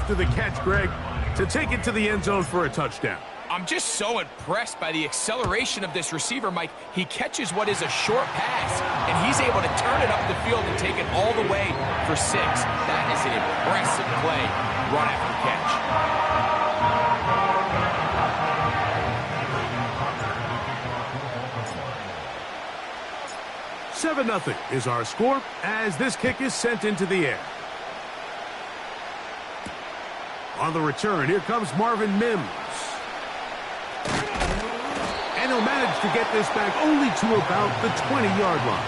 after the catch, Greg, to take it to the end zone for a touchdown. I'm just so impressed by the acceleration of this receiver, Mike. He catches what is a short pass, and he's able to turn it up the field and take it all the way for 6. That is an impressive play, run after catch. 7-0 is our score as this kick is sent into the air. On the return, here comes Marvin Mims. And he'll manage to get this back only to about the 20-yard line.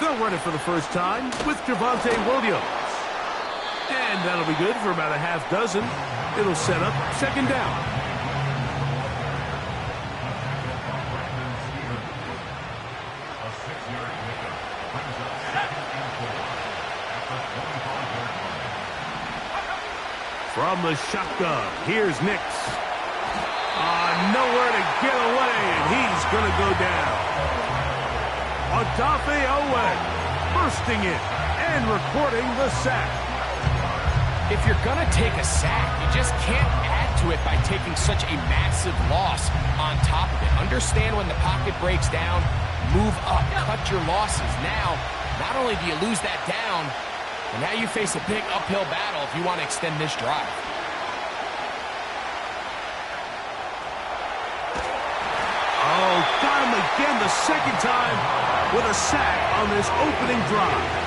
They'll run it for the first time with Javonte Williams. And that'll be good for about a half dozen. It'll set up second down. From the shotgun, here's Nix. Nowhere to get away, and he's going to go down. Odafe Oweh bursting in and recording the sack. If you're going to take a sack, you just can't add to it by taking such a massive loss on top of it. Understand when the pocket breaks down, move up, cut your losses. Now, not only do you lose that down, but now you face a big uphill battle if you want to extend this drive. Oh, got him again the second time with a sack on this opening drive.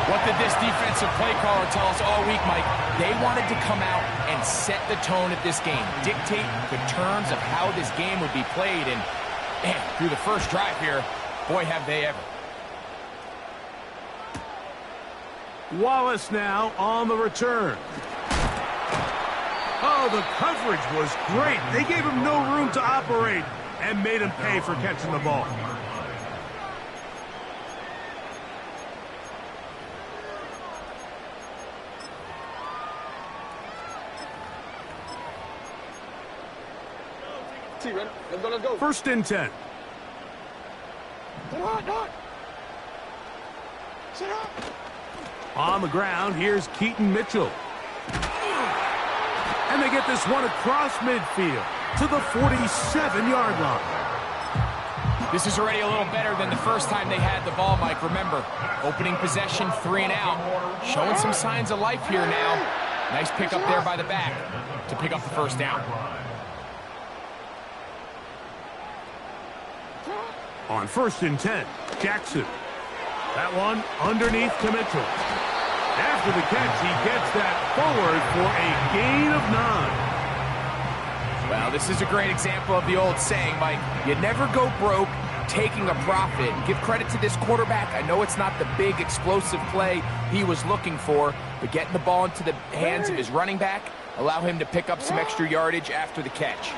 What did this defensive play caller tell us all week, Mike? They wanted to come out and set the tone of this game, dictate the terms of how this game would be played, and man, through the first drive here, boy, have they ever. Wallace now on the return. Oh, the coverage was great. They gave him no room to operate and made him pay for catching the ball. Let's go. First and 10. On the ground, here's Keaton Mitchell. And they get this one across midfield to the 47-yard line. This is already a little better than the first time they had the ball, Mike. Remember, opening possession, 3 and out. Showing some signs of life here now. Nice pick up there by the back to pick up the first down. On first and 10, Jackson. That one underneath to Mitchell. After the catch, he gets that forward for a gain of 9. Well, this is a great example of the old saying, Mike. You never go broke taking a profit. Give credit to this quarterback. I know it's not the big explosive play he was looking for, but getting the ball into the hands of his running back, allow him to pick up some extra yardage after the catch.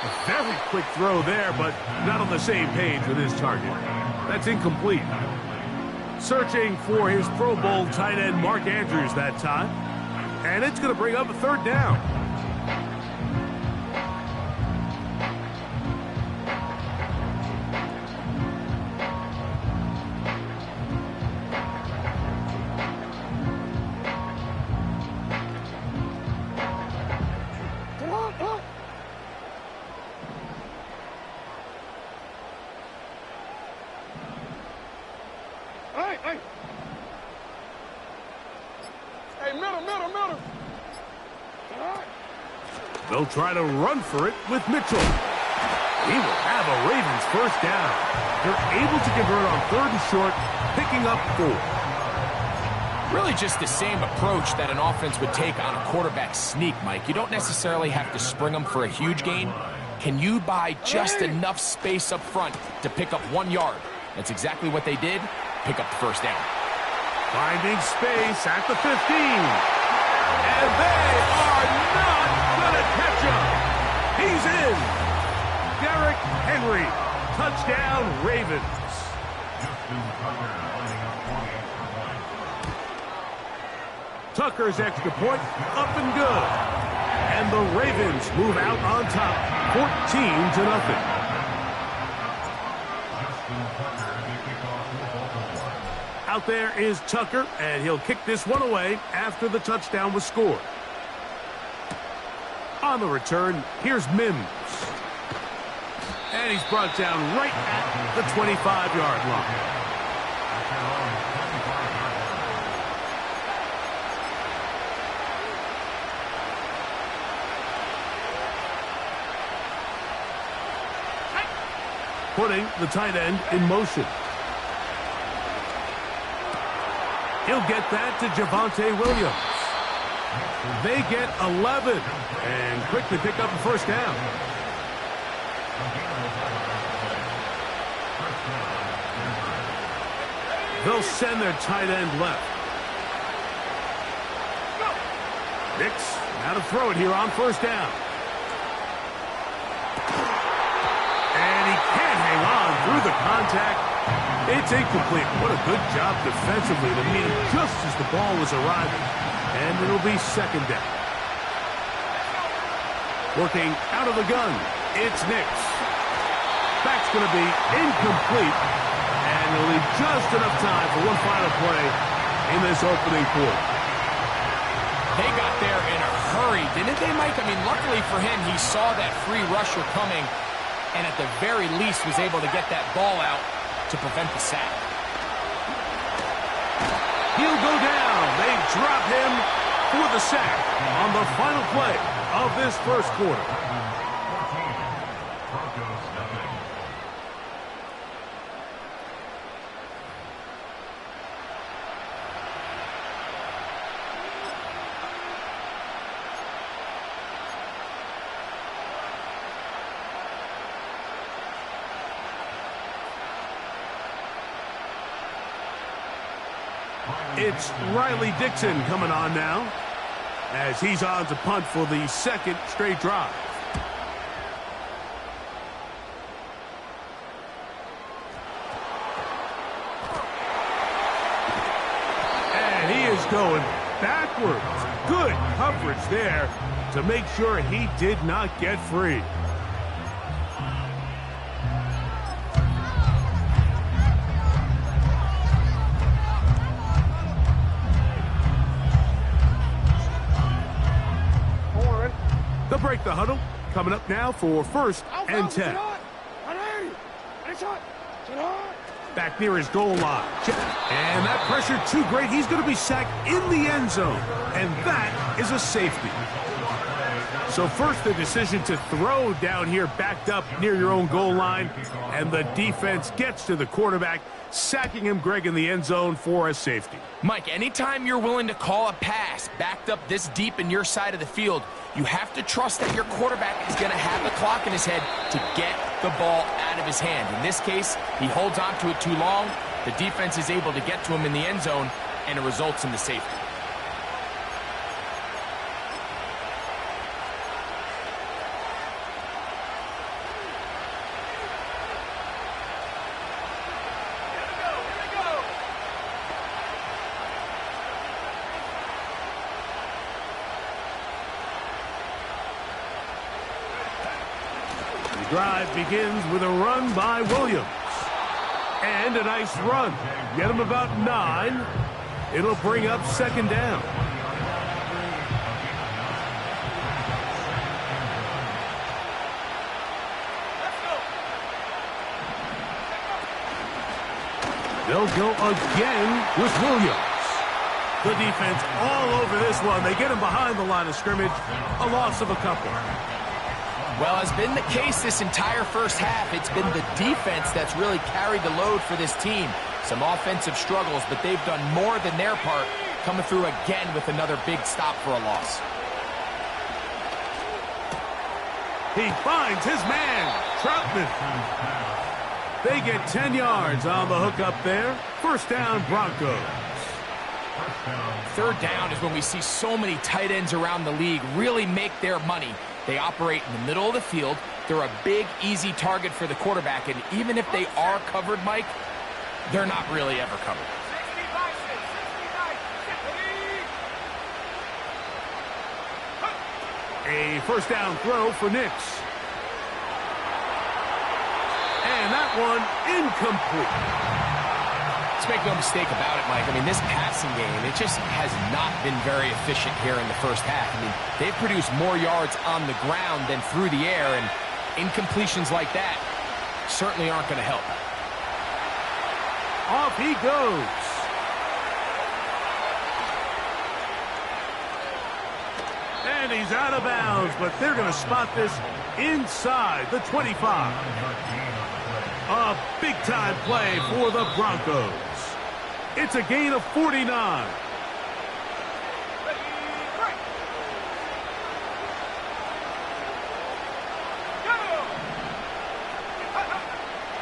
A very quick throw there, but not on the same page with his target. That's incomplete. Searching for his Pro Bowl tight end Mark Andrews that time. And it's going to bring up a third down. They'll try to run for it with Mitchell. He will have a Ravens first down. They're able to convert on 3rd and short, picking up 4. Really just the same approach that an offense would take on a quarterback sneak, Mike. You don't necessarily have to spring them for a huge gain. Can you buy just enough space up front to pick up 1 yard? That's exactly what they did. Pick up the first down. Finding space at the 15. And they are not going to catch him. He's in. Derrick Henry. Touchdown, Ravens. Tucker's extra point up and good. And the Ravens move out on top, 14-0. Out there is Tucker, and he'll kick this one away after the touchdown was scored. On the return, here's Mims. And he's brought down right at the 25-yard line. Putting the tight end in motion. He'll get that to Javonte Williams. They get 11 and quickly pick up a first down. They'll send their tight end left. Nix, now to throw it here on first down. And he can't hang on through the contact. It's incomplete. What a good job defensively to meet him just as the ball was arriving. And it'll be second down. Working out of the gun, it's Nix. That's going to be incomplete. And it'll leave just enough time for one final play in this opening quarter. They got there in a hurry, didn't they, Mike? I mean, luckily for him, he saw that free rusher coming and at the very least was able to get that ball out to prevent the sack. He'll go down. They drop him for the sack on the final play of this first quarter. It's Riley Dixon coming on now as he's on to punt for the second straight drive. And he is going backwards. Good coverage there to make sure he did not get free. Break the huddle. Coming up now for first and 10. Back near his goal line. And that pressure too great. He's going to be sacked in the end zone. And that is a safety. So first the decision to throw down here backed up near your own goal line. And the defense gets to the quarterback, sacking him, Greg, in the end zone for a safety. Mike, anytime you're willing to call a pass backed up this deep in your side of the field, you have to trust that your quarterback is going to have the clock in his head to get the ball out of his hand. In this case, he holds on to it too long. The defense is able to get to him in the end zone, and it results in the safety. Drive begins with a run by Williams. And a nice run. Get him about 9. It'll bring up second down. They'll go again with Williams. The defense all over this one. They get him behind the line of scrimmage. A loss of a couple. Well, as been the case this entire first half, it's been the defense that's really carried the load for this team. Some offensive struggles, but they've done more than their part, coming through again with another big stop for a loss. He finds his man, Troutman. They get 10 yards on the hook up there. First down, Broncos. Third down is when we see so many tight ends around the league really make their money. They operate in the middle of the field. They're a big, easy target for the quarterback, and even if they are covered, Mike, they're not really ever covered. A first down throw for Nix. And that one incomplete. Let's make no mistake about it, Mike. I mean, this passing game, it just has not been very efficient here in the first half. I mean, they've produced more yards on the ground than through the air, and incompletions like that certainly aren't going to help. Off he goes. And he's out of bounds, but they're going to spot this inside the 25. A big-time play for the Broncos. It's a gain of 49.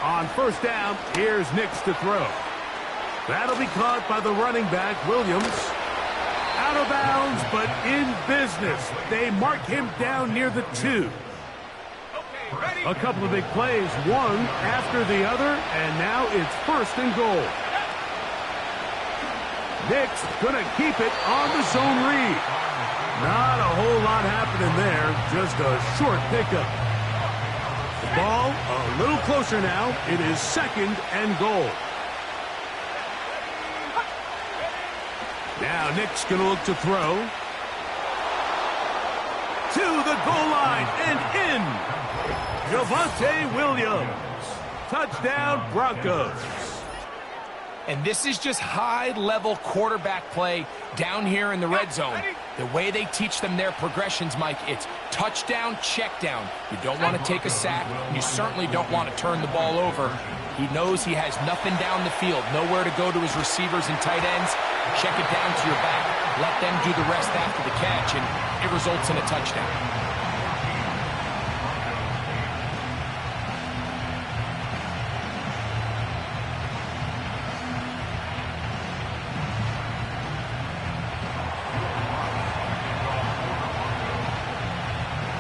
On first down, here's Nix to throw. That'll be caught by the running back, Williams. Out of bounds, but in business. They mark him down near the 2. A couple of big plays, one after the other, and now it's first and goal. Nix gonna keep it on the zone read. Not a whole lot happening there, just a short pickup. The ball a little closer now. It is second and goal. Now Nix gonna look to throw. To the goal line and in. Javonte Williams. Touchdown, Broncos. And this is just high-level quarterback play down here in the red zone. The way they teach them their progressions, Mike, it's touchdown, check down. You don't want to take a sack. You certainly don't want to turn the ball over. He knows he has nothing down the field, nowhere to go to his receivers and tight ends. Check it down to your back. Let them do the rest after the catch, and it results in a touchdown.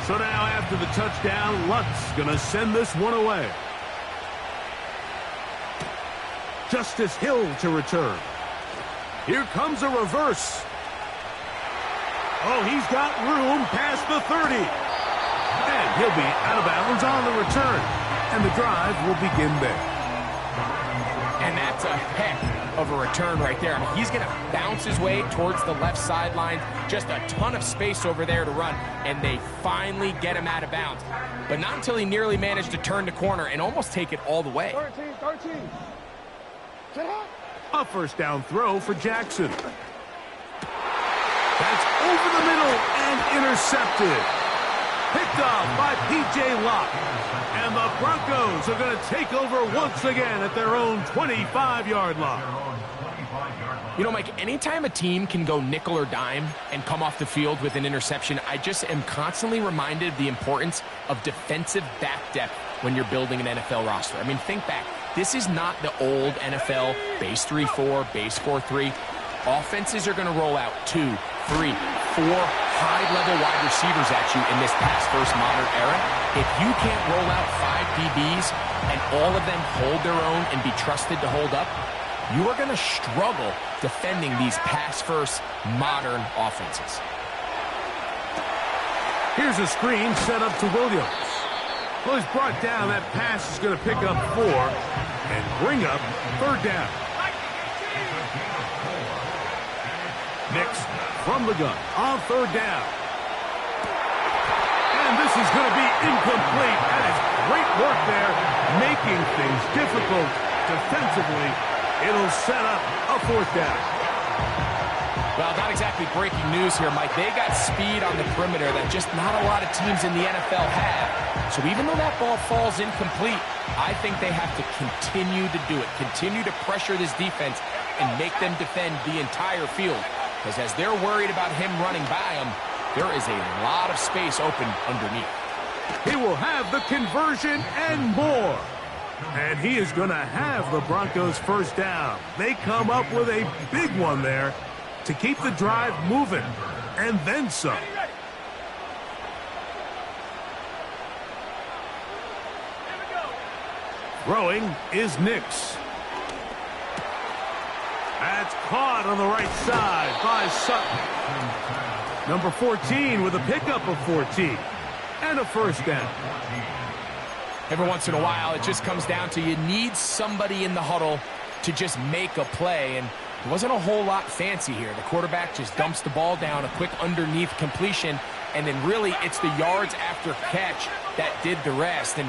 So now after the touchdown, Luck's going to send this one away. Justice Hill to return. Here comes a reverse. Oh, he's got room past the 30. And he'll be out of bounds on the return. And the drive will begin there. And that's a heck of a return right there. I mean, he's going to bounce his way towards the left sideline. Just a ton of space over there to run, and they finally get him out of bounds. But not until he nearly managed to turn the corner and almost take it all the way. 13. A first down throw for Jackson. That's over the middle and intercepted. Picked off by P.J. Locke. And the Broncos are going to take over once again at their own 25-yard line. You know, Mike, anytime a team can go nickel or dime and come off the field with an interception, I just am constantly reminded of the importance of defensive back depth when you're building an NFL roster. I mean, think back. This is not the old NFL base 3-4, base 4-3. Offenses are going to roll out 2, 3, 4 high-level wide receivers at you in this pass-first modern era. If you can't roll out 5 DBs and all of them hold their own and be trusted to hold up, you are going to struggle defending these pass-first modern offenses. Here's a screen set up to Williams. Well, he's brought down. That pass is going to pick up 4 and bring up third down. Nix from the gun on third down. And this is going to be incomplete. That is great work there, making things difficult defensively. It'll set up a fourth down. Well, not exactly breaking news here, Mike. They got speed on the perimeter that just not a lot of teams in the NFL have. So even though that ball falls incomplete, I think they have to continue to do it, continue to pressure this defense and make them defend the entire field. Because as they're worried about him running by them, there is a lot of space open underneath. He will have the conversion and more. And he is going to have the Broncos first down. They come up with a big one there to keep the drive moving, and then some. Throwing is Nix. That's caught on the right side by Sutton. Number 14 with a pickup of 14 and a first down. Every once in a while, it just comes down to you need somebody in the huddle to just make a play, and it wasn't a whole lot fancy here. The quarterback just dumps the ball down, a quick underneath completion, and then really it's the yards after catch that did the rest, and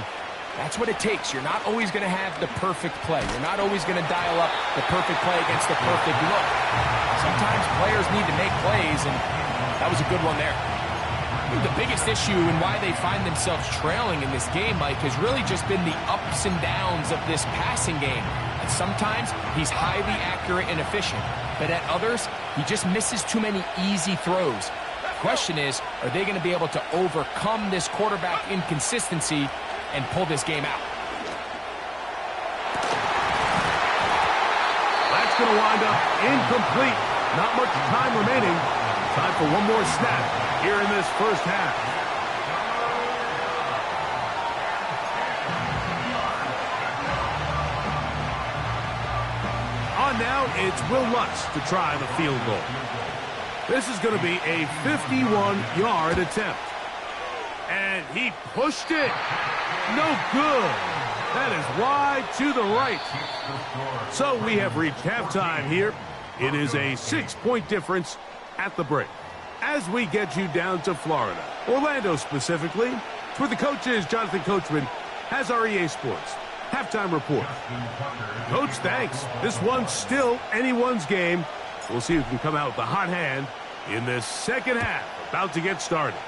that's what it takes. You're not always going to have the perfect play. You're not always going to dial up the perfect play against the perfect look. Sometimes players need to make plays, and that was a good one there. I think the biggest issue and why they find themselves trailing in this game, Mike, has really just been the ups and downs of this passing game. And sometimes he's highly accurate and efficient, but at others, he just misses too many easy throws. The question is, are they going to be able to overcome this quarterback inconsistency and pull this game out? That's going to wind up incomplete. Not much time remaining. Time for one more snap here in this first half. On now, it's Will Lutz to try the field goal. This is going to be a 51-yard attempt. And he pushed it. No good. That is wide to the right. So we have reached halftime here. It is a 6-point difference at the break. As we get you down to Florida, Orlando specifically, for the coaches, Jonathan Coachman has our EA Sports halftime report. Coach, thanks. This one's still anyone's game. We'll see who can come out with the hot hand in this second half. About to get started.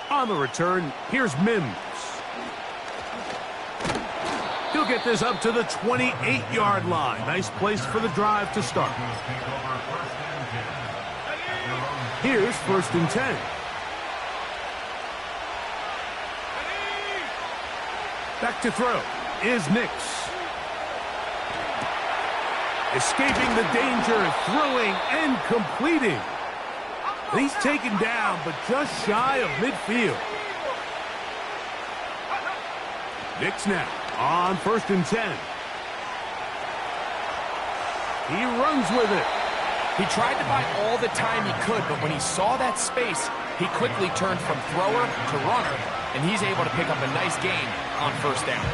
On the return, here's Mims. He'll get this up to the 28-yard line. Nice place for the drive to start. Here's 1st and 10. Back to throw is Nix. Escaping the danger, throwing and completing. He's taken down, but just shy of midfield. Nix now on 1st and 10. He runs with it. He tried to buy all the time he could, but when he saw that space, he quickly turned from thrower to runner, and he's able to pick up a nice gain on 1st down.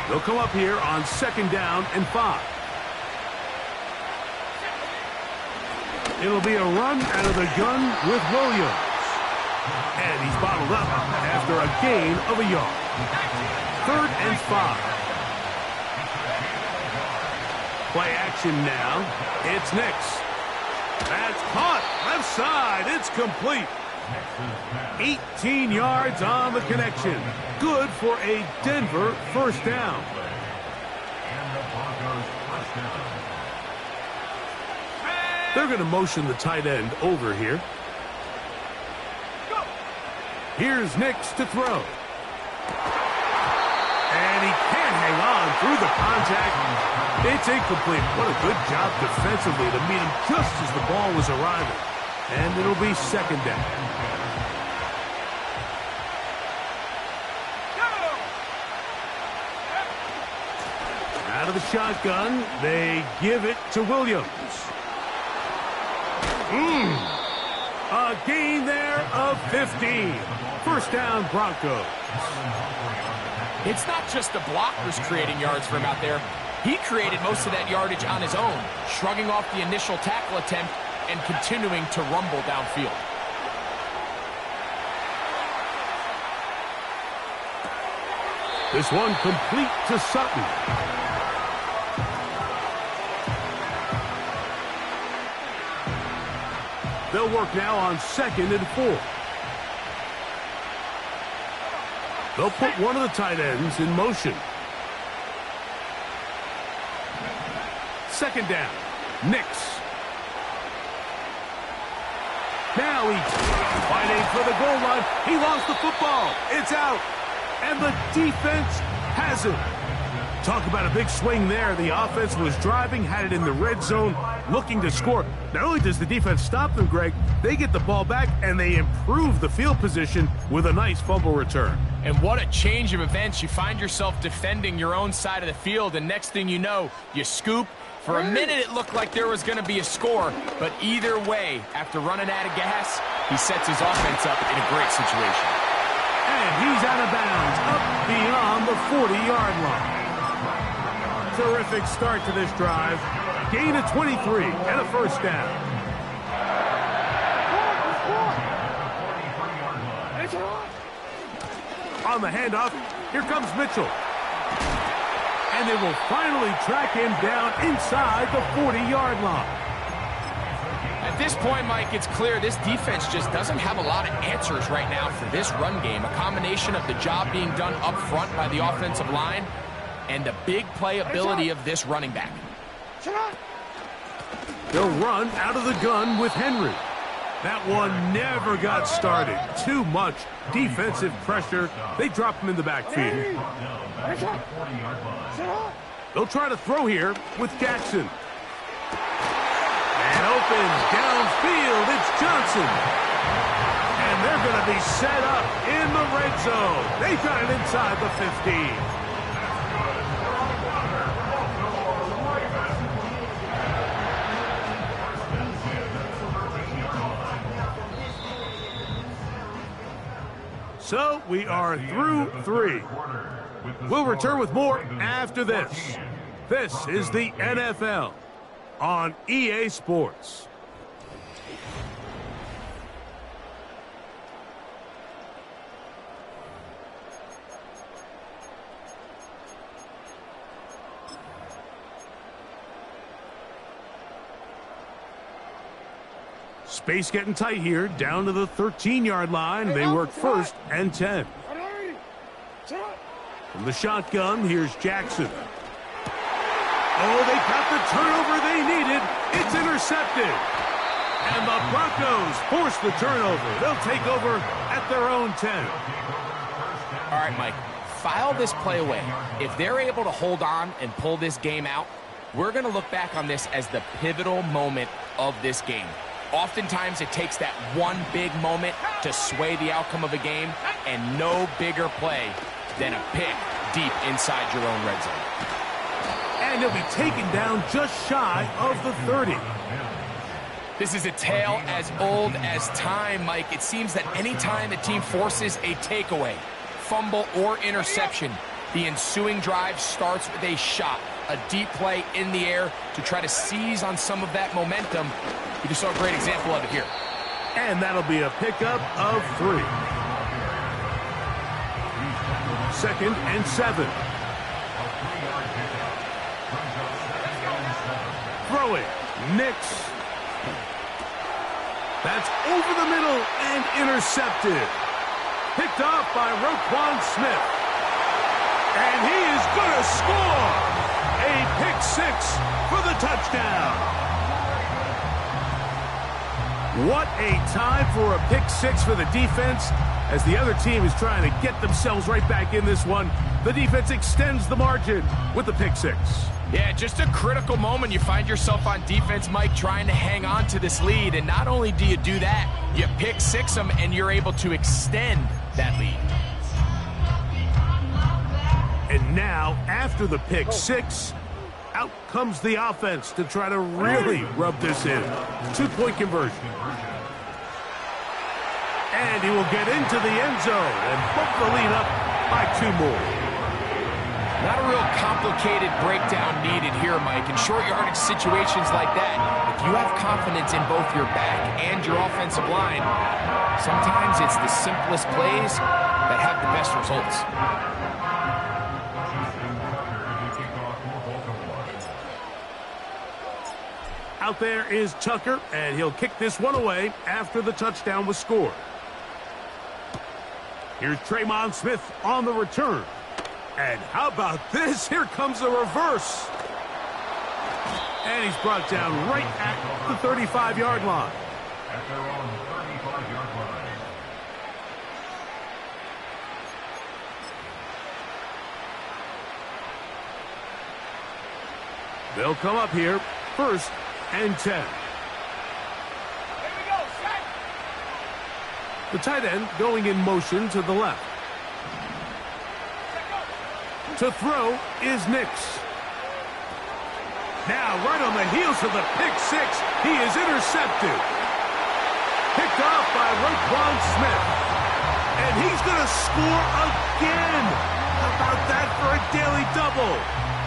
They'll come up here on 2nd down and 5. It'll be a run out of the gun with Williams. And he's bottled up after a gain of a yard. 3rd and 5. Play action now. It's Nix. That's caught. Left side. It's complete. 18 yards on the connection. Good for a Denver 1st down. They're going to motion the tight end over here. Here's Nix to throw. And he can't hang on through the contact. It's incomplete. What a good job defensively to meet him just as the ball was arriving. And it'll be 2nd down. Out of the shotgun, they give it to Williams. A gain there of 15. 1st down, Broncos. It's not just the blockers creating yards for him out there. He created most of that yardage on his own, shrugging off the initial tackle attempt and continuing to rumble downfield. This one complete to Sutton. They'll work now on 2nd and 4. They'll put one of the tight ends in motion. 2nd down. Nix. Now he's fighting for the goal line. He lost the football. It's out. And the defense has it. Talk about a big swing there. The offense was driving, had it in the red zone, looking to score. Not only does the defense stop them, Greg, they get the ball back and they improve the field position with a nice fumble return. And what a change of events. You find yourself defending your own side of the field, and next thing you know, you scoop. For a minute, it looked like there was going to be a score, but either way, after running out of gas, he sets his offense up in a great situation. And he's out of bounds, up beyond the 40-yard line. Terrific start to this drive. Gain of 23 and a first down. On the handoff, here comes Mitchell. And they will finally track him down inside the 40-yard line. At this point, Mike, it's clear this defense just doesn't have a lot of answers right now for this run game. A combination of the job being done up front by the offensive line and the big playability of this running back. They'll run out of the gun with Henry. That one never got started. Too much defensive pressure. They drop him in the backfield. They'll try to throw here with Jackson. And open downfield, it's Johnson. And they're going to be set up in the red zone. They've got it inside the 15. So we are through 3. We'll return with more after this. This is the NFL on EA Sports. Space getting tight here, down to the 13-yard line. They work first and 10. From the shotgun, here's Jackson. Oh, they got the turnover they needed. It's intercepted. And the Broncos force the turnover. They'll take over at their own 10. All right, Mike, file this play away. If they're able to hold on and pull this game out, we're going to look back on this as the pivotal moment of this game. Oftentimes, it takes that one big moment to sway the outcome of a game, and no bigger play than a pick deep inside your own red zone. And he'll be taken down just shy of the 30. This is a tale as old as time, Mike. It seems that any time a team forces a takeaway, fumble, or interception, the ensuing drive starts with a shot, a deep play in the air to try to seize on some of that momentum. We just saw a great example of it here. And that'll be a pickup of 3. 2nd and 7. Throw it. Nix. That's over the middle and intercepted. Picked off by Roquan Smith. And he is going to score. A pick 6 for the touchdown. What a time for a pick 6 for the defense as the other team is trying to get themselves right back in this one. The defense extends the margin with the pick 6. Yeah, just a critical moment. You find yourself on defense, Mike, trying to hang on to this lead. And not only do you do that, you pick 6 them and you're able to extend that lead. And now, after the pick 6, out comes the offense to try to really rub this in. 2-point conversion. And he will get into the end zone and bump the lead up by 2 more. Not a real complicated breakdown needed here, Mike. In short yardage situations like that, if you have confidence in both your back and your offensive line, sometimes it's the simplest plays that have the best results. Out there is Tucker, and he'll kick this one away after the touchdown was scored. Here's Tremon Smith on the return. And how about this? Here comes a reverse. And he's brought down right at the 35-yard line. At their own 35-yard line. They'll come up here, 1st and 10. The tight end going in motion to the left. To throw is Nix. Now, right on the heels of the pick six, he is intercepted. Picked off by Roquan Smith. And he's going to score again. How about that for a daily double?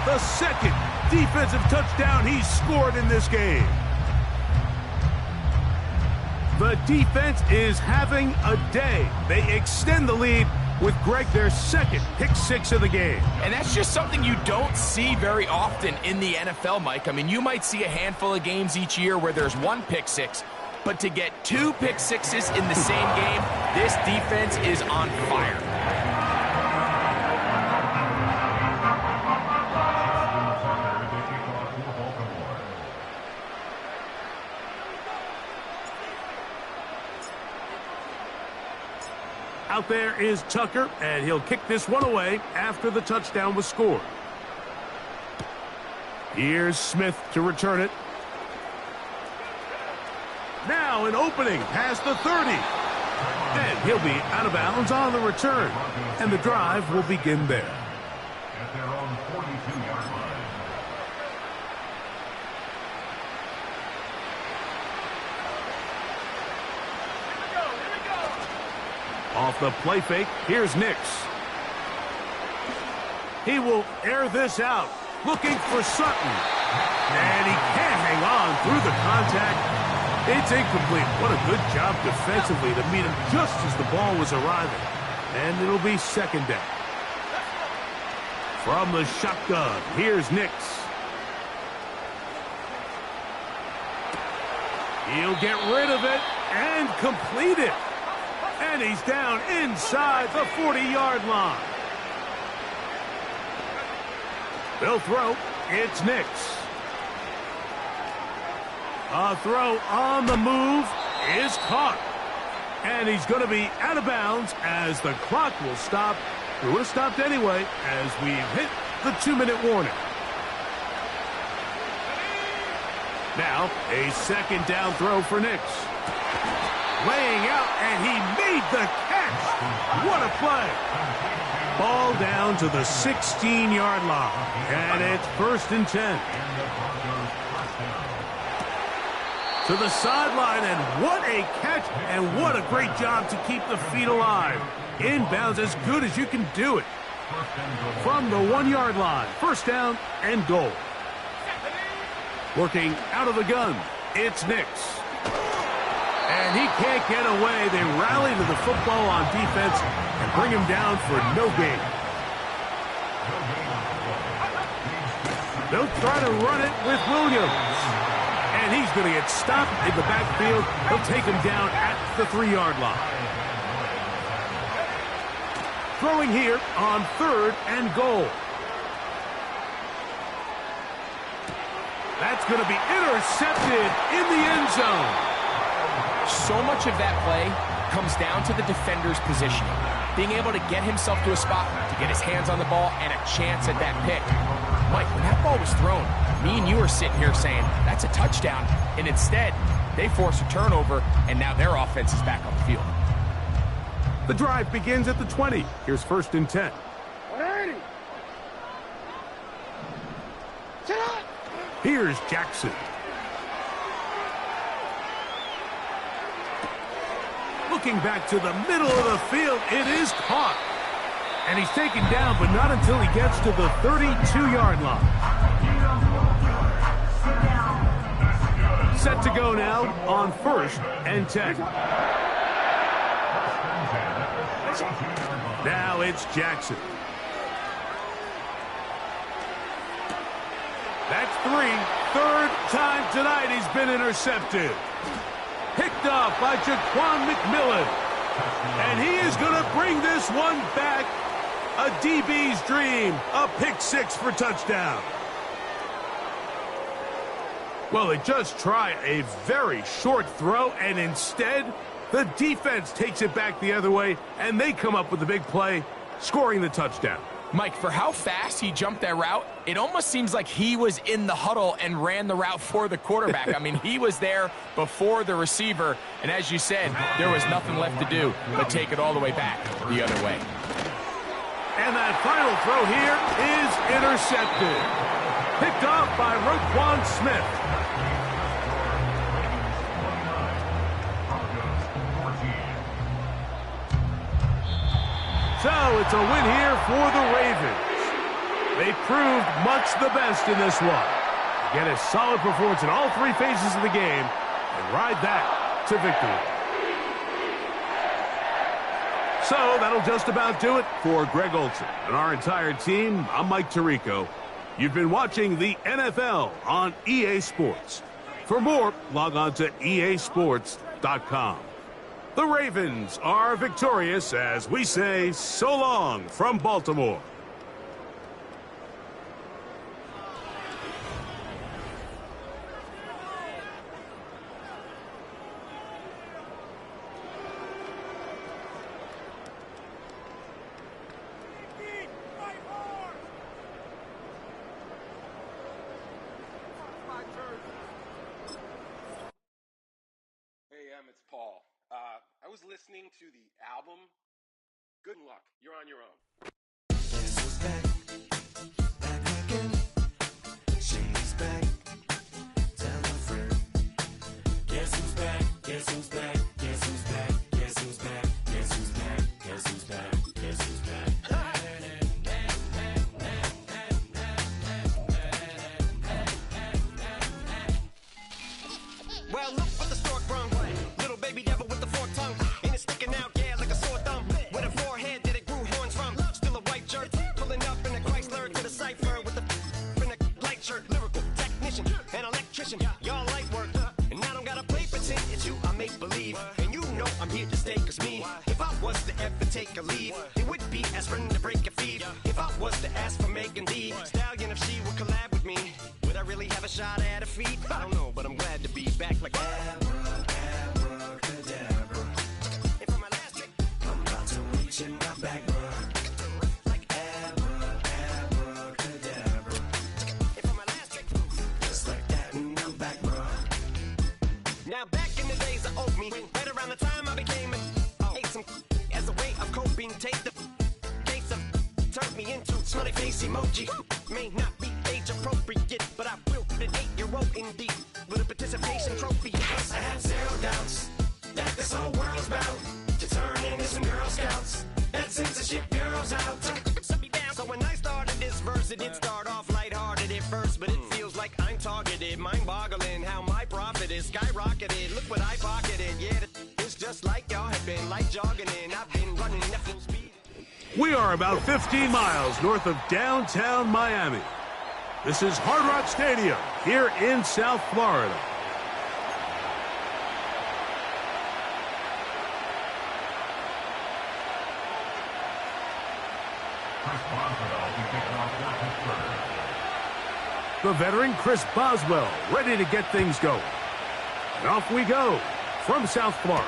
The 2nd defensive touchdown he's scored in this game. The defense is having a day. They extend the lead with Greg, their 2nd pick six of the game. And that's just something you don't see very often in the NFL, Mike. I mean, you might see a handful of games each year where there's 1 pick six, but to get 2 pick sixes in the same game, this defense is on fire. Out there is Tucker, and he'll kick this one away after the touchdown was scored. Here's Smith to return it. Now an opening past the 30. And he'll be out of bounds on the return. And the drive will begin there. At their own 42-yard line. Off the play fake, here's Nix. He will air this out, looking for Sutton. And he can't hang on through the contact. It's incomplete. What a good job defensively to meet him just as the ball was arriving. And it'll be 2nd down. From the shotgun, here's Nix. He'll get rid of it and complete it. And he's down inside the 40-yard line. They'll throw. It's Nix. A throw on the move is caught. And he's going to be out of bounds as the clock will stop. It would have stopped anyway as we've hit the 2-minute warning. Now, a 2nd down throw for Nix. Laying out, and he made the catch. What a play. Ball down to the 16-yard line. And it's 1st and 10. To the sideline, and what a catch, and what a great job to keep the feet alive. Inbounds as good as you can do it. From the 1-yard line, 1st down and goal. Working out of the gun, it's Nix. And he can't get away. They rally to the football on defense and bring him down for no gain. They'll try to run it with Williams. And he's going to get stopped in the backfield. He'll take him down at the 3-yard line. Throwing here on 3rd and goal. That's going to be intercepted in the end zone. So much of that play comes down to the defender's positioning. Being able to get himself to a spot, to get his hands on the ball, and a chance at that pick. Mike, when that ball was thrown, me and you are sitting here saying, that's a touchdown. And instead, they force a turnover, and now their offense is back on the field. The drive begins at the 20. Here's 1st and 10. 180. Here's Jackson. Looking back to the middle of the field, it is caught. And he's taken down, but not until he gets to the 32-yard line. Set to go now on 1st and 10. Now it's Jackson. That's 3. 3rd time tonight he's been intercepted. Picked off by Jaquan McMillan. And he is going to bring this one back. A DB's dream. A pick 6 for touchdown. Well, they just try a very short throw, and instead, the defense takes it back the other way, and they come up with the big play, scoring the touchdown. Mike, for how fast he jumped that route, it almost seems like he was in the huddle and ran the route for the quarterback. I mean, he was there before the receiver, and as you said, there was nothing left to do but take it all the way back the other way. And that final throw here is intercepted. Picked off by Roquan Smith. So it's a win here for the Ravens. They proved much the best in this one. Get a solid performance in all three phases of the game and ride that to victory. So that'll just about do it for Greg Olson and our entire team. I'm Mike Tirico. You've been watching the NFL on EA Sports. For more, log on to easports.com. The Ravens are victorious as we say so long from Baltimore. It's Paul. I was listening to the album. Good luck. You're on your own. Guess who's back? Back again. She's back. Tell a friend. Guess who's back? Guess who's back? Guess who's back? Guess who's back? Guess who's back? Guess who's back? Guess who's back? Well, look what the stork brung. Little baby devil with the forked tongue. And it's sticking out, yeah, like a sore thumb. With a forehead that it grew horns from. Still a white shirt. Pulling up in a Chrysler to the cipher with a in a light shirt. Lyrical technician, an electrician. Y'all light work. And I don't gotta play pretend. It's you I make believe. And you know I'm here to stay, cause me, if I was to ever take a leave, it would be aspirin to break a feed. If I was to ask for Megan D Stallion, if she would collab with me, would I really have a shot at a feat? I don't know, but I'm glad to be back like Abracadabra. And for my last trick, I'm about to reach in my back, bruh. like Abracadabra. and for my last trick. Just like that, and I'm back, bruh. Now back in the days of oat me, right around the time I became ate some as a way of coping. Take the case of turned me into smiley face emoji. May not be age appropriate, but I will put an 8-year-old indeed with a participation trophy. I have zero doubts that this whole world's bound to turn into some Girl Scouts. That censorship bureau's out. So when I started this verse, it did start off lighthearted at first, but it feels like I'm targeted. Mind-boggling how my profit is skyrocketed. Look what I pocketed. Yeah, it's just like y'all have been like jogging in. I've been running at full speed. We are about 15 miles north of downtown Miami. This is Hard Rock Stadium here in South Florida. Chris Boswell will kick it off for Pittsburgh. The veteran Chris Boswell ready to get things going. And off we go from South Florida.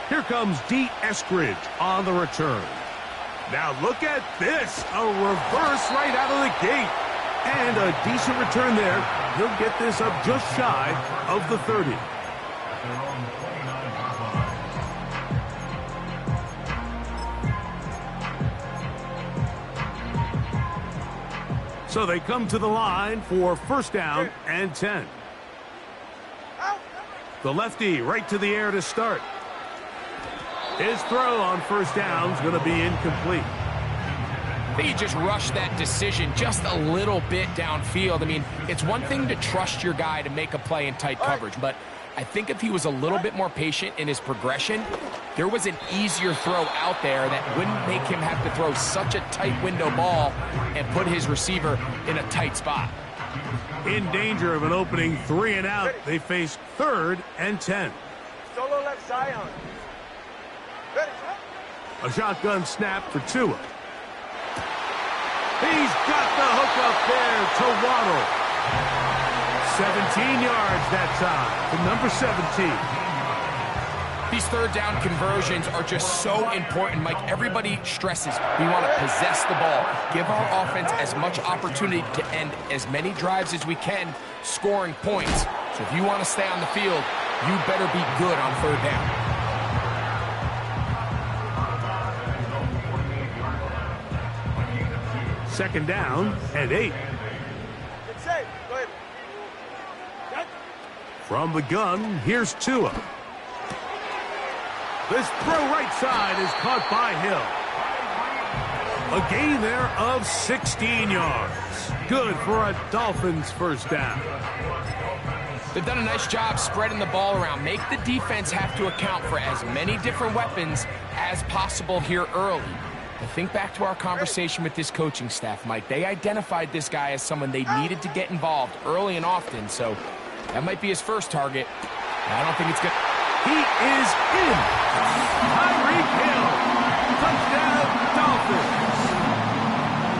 Here comes D. Eskridge on the return. Now look at this, a reverse right out of the gate. And a decent return there. He'll get this up just shy of the 30. At their own 29-yard line. So they come to the line for first down and 10. The lefty right to the air to start. His throw on first down is going to be incomplete. I think he just rushed that decision just a little bit downfield. I mean, it's one thing to trust your guy to make a play in tight coverage, but I think if he was a little bit more patient in his progression, there was an easier throw out there that wouldn't make him have to throw such a tight window ball and put his receiver in a tight spot. In danger of an opening 3 and out, they face 3rd and 10. Solo left Zion. Ready, A shotgun snap for Tua. He's got the hook up there to Waddle. 17 yards that time to number 17. These third down conversions are just so important, Mike. Everybody stresses we want to possess the ball, give our offense as much opportunity to end as many drives as we can, scoring points. So if you want to stay on the field, you better be good on third down. Second down and 8. It's safe. Go ahead. Cut. From the gun, here's Tua. This throw right side is caught by Hill. A gain there of 16 yards. Good for a Dolphins first down. They've done a nice job spreading the ball around. Make the defense have to account for as many different weapons as possible here early. But think back to our conversation with this coaching staff, Mike. They identified this guy as someone they needed to get involved early and often, so that might be his first target. I don't think it's good. He is in. Tyreek Hill. Touchdown, Dolphins.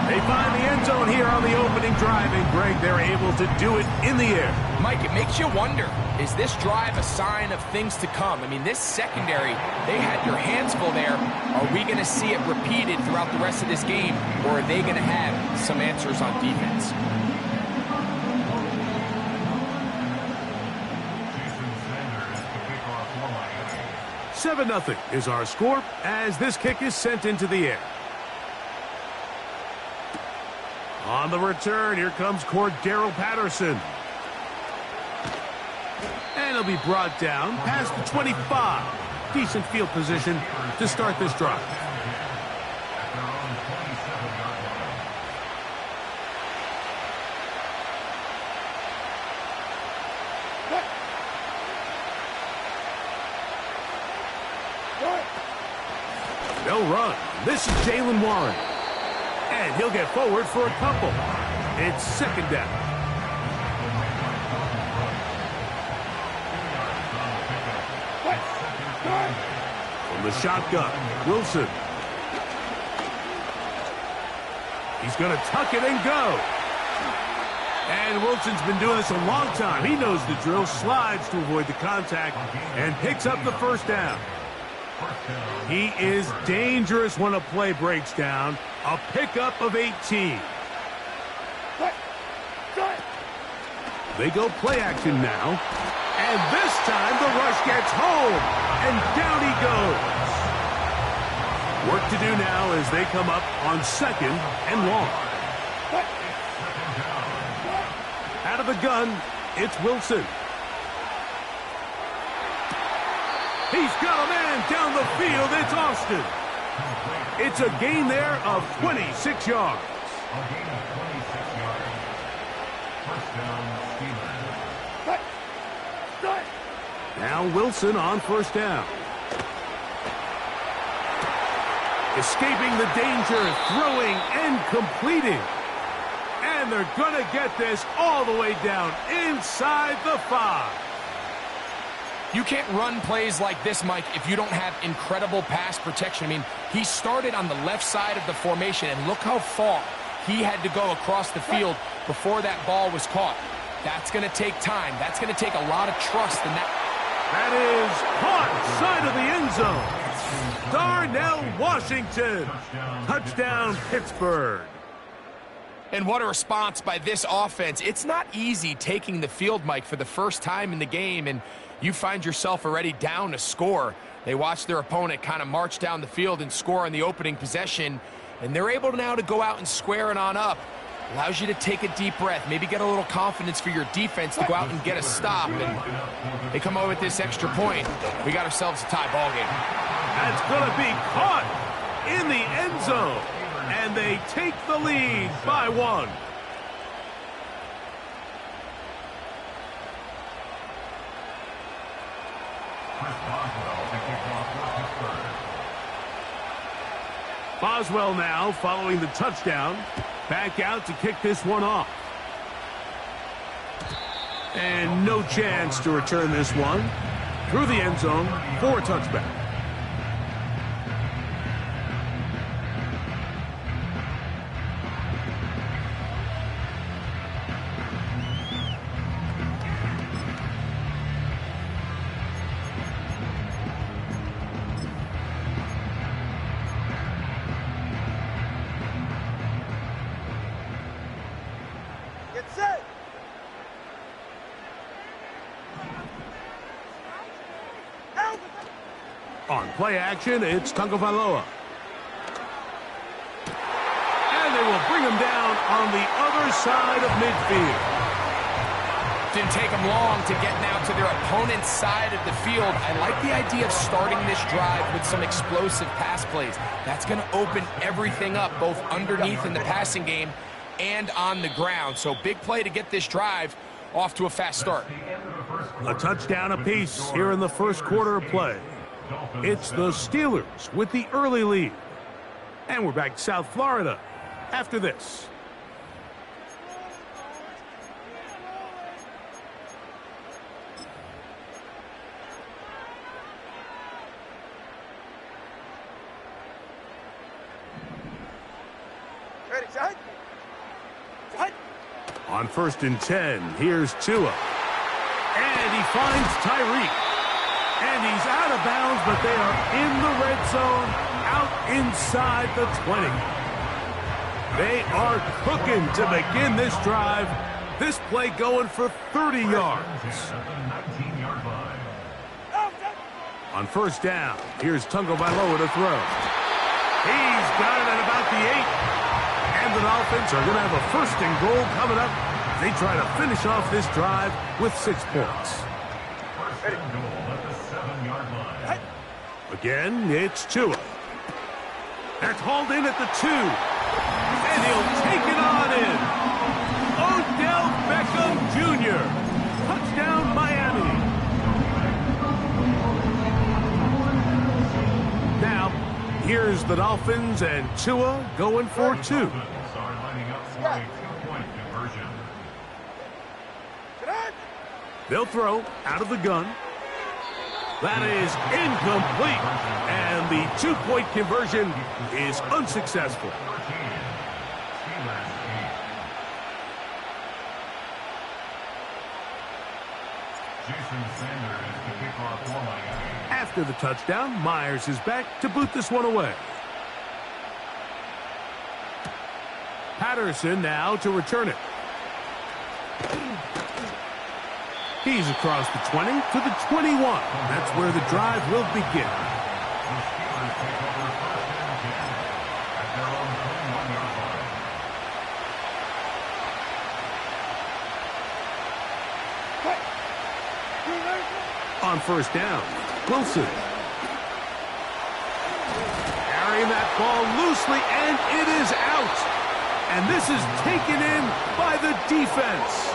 They find the end zone here on the opening drive, and Greg, they're able to do it in the air. Mike, it makes you wonder, is this drive a sign of things to come? I mean, this secondary, they had their hands full there. Are we going to see it repeated throughout the rest of this game, or are they going to have some answers on defense? 7-0 is our score as this kick is sent into the air. On the return, here comes Cordero Patterson. And he'll be brought down past the 25. Decent field position to start this drive. They'll run. This is Jaylen Warren. And he'll get forward for a couple. It's second down. From the shotgun, Wilson. He's going to tuck it and go. And Wilson's been doing this a long time. He knows the drill, slides to avoid the contact, and picks up the first down. He is dangerous when a play breaks down. A pickup of 18. They go play action now. And this time the rush gets home. And down he goes. Work to do now as they come up on second and long. Out of the gun, it's Wilson. He's got a man down the field. It's Austin. It's a gain there of 26 yards. A gain of 26 yards. First down, Steelers. Now Wilson on first down. Escaping the danger, throwing and completing. And they're going to get this all the way down inside the 5. You can't run plays like this, Mike, if you don't have incredible pass protection. I mean, he started on the left side of the formation, and look how far he had to go across the field before that ball was caught. That's going to take time. That's going to take a lot of trust in that. That is caught side of the end zone. Darnell Washington. Touchdown, Pittsburgh. And what a response by this offense. It's not easy taking the field, Mike, for the first time in the game, and you find yourself already down a score. They watch their opponent kind of march down the field and score on the opening possession, and they're able now to go out and square it on up. Allows you to take a deep breath, maybe get a little confidence for your defense to go out and get a stop, and they come over with this extra point. We got ourselves a tie ball game. That's going to be caught in the end zone, and they take the lead by 1. Boswell now following the touchdown. Back out to kick this one off. And no chance to return this one. Through the end zone for a touchback. On play action, it's Tagovailoa. And they will bring him down on the other side of midfield. Didn't take them long to get now to their opponent's side of the field. I like the idea of starting this drive with some explosive pass plays. That's going to open everything up, both underneath in the passing game and on the ground. So big play to get this drive off to a fast start. A touchdown apiece here in the first quarter of play. It's the Steelers with the early lead. And we're back to South Florida after this. Ready, side. Side. On 1st and 10, here's Tua. And he finds Tyreek. And he's out of bounds, but they are in the red zone, out inside the 20. They are cooking to begin this drive. This play going for 30 yards. On 1st down, here's Tagovailoa to throw. He's got it at about the 8. And the Dolphins are going to have a 1st and goal coming up. They try to finish off this drive with 6 points. First and goal at the 7-yard line. Again, it's Tua. That's hauled in at the 2. And he'll take it on in. Odell Beckham Jr. Touchdown, Miami. Now, here's the Dolphins and Tua going for 2. Are lining up for a 2-point conversion. They'll throw out of the gun. That is incomplete. And the 2-point conversion is unsuccessful. Jason Sanders is the kickoff for Miami. After the touchdown, Myers is back to boot this one away. Patterson now to return it. He's across the 20 to the 21. That's where the drive will begin. The Steelers take over 1st and 10 at their own 21-yard line. On 1st down, Wilson. Carrying that ball loosely, and it is out. And this is taken in by the defense.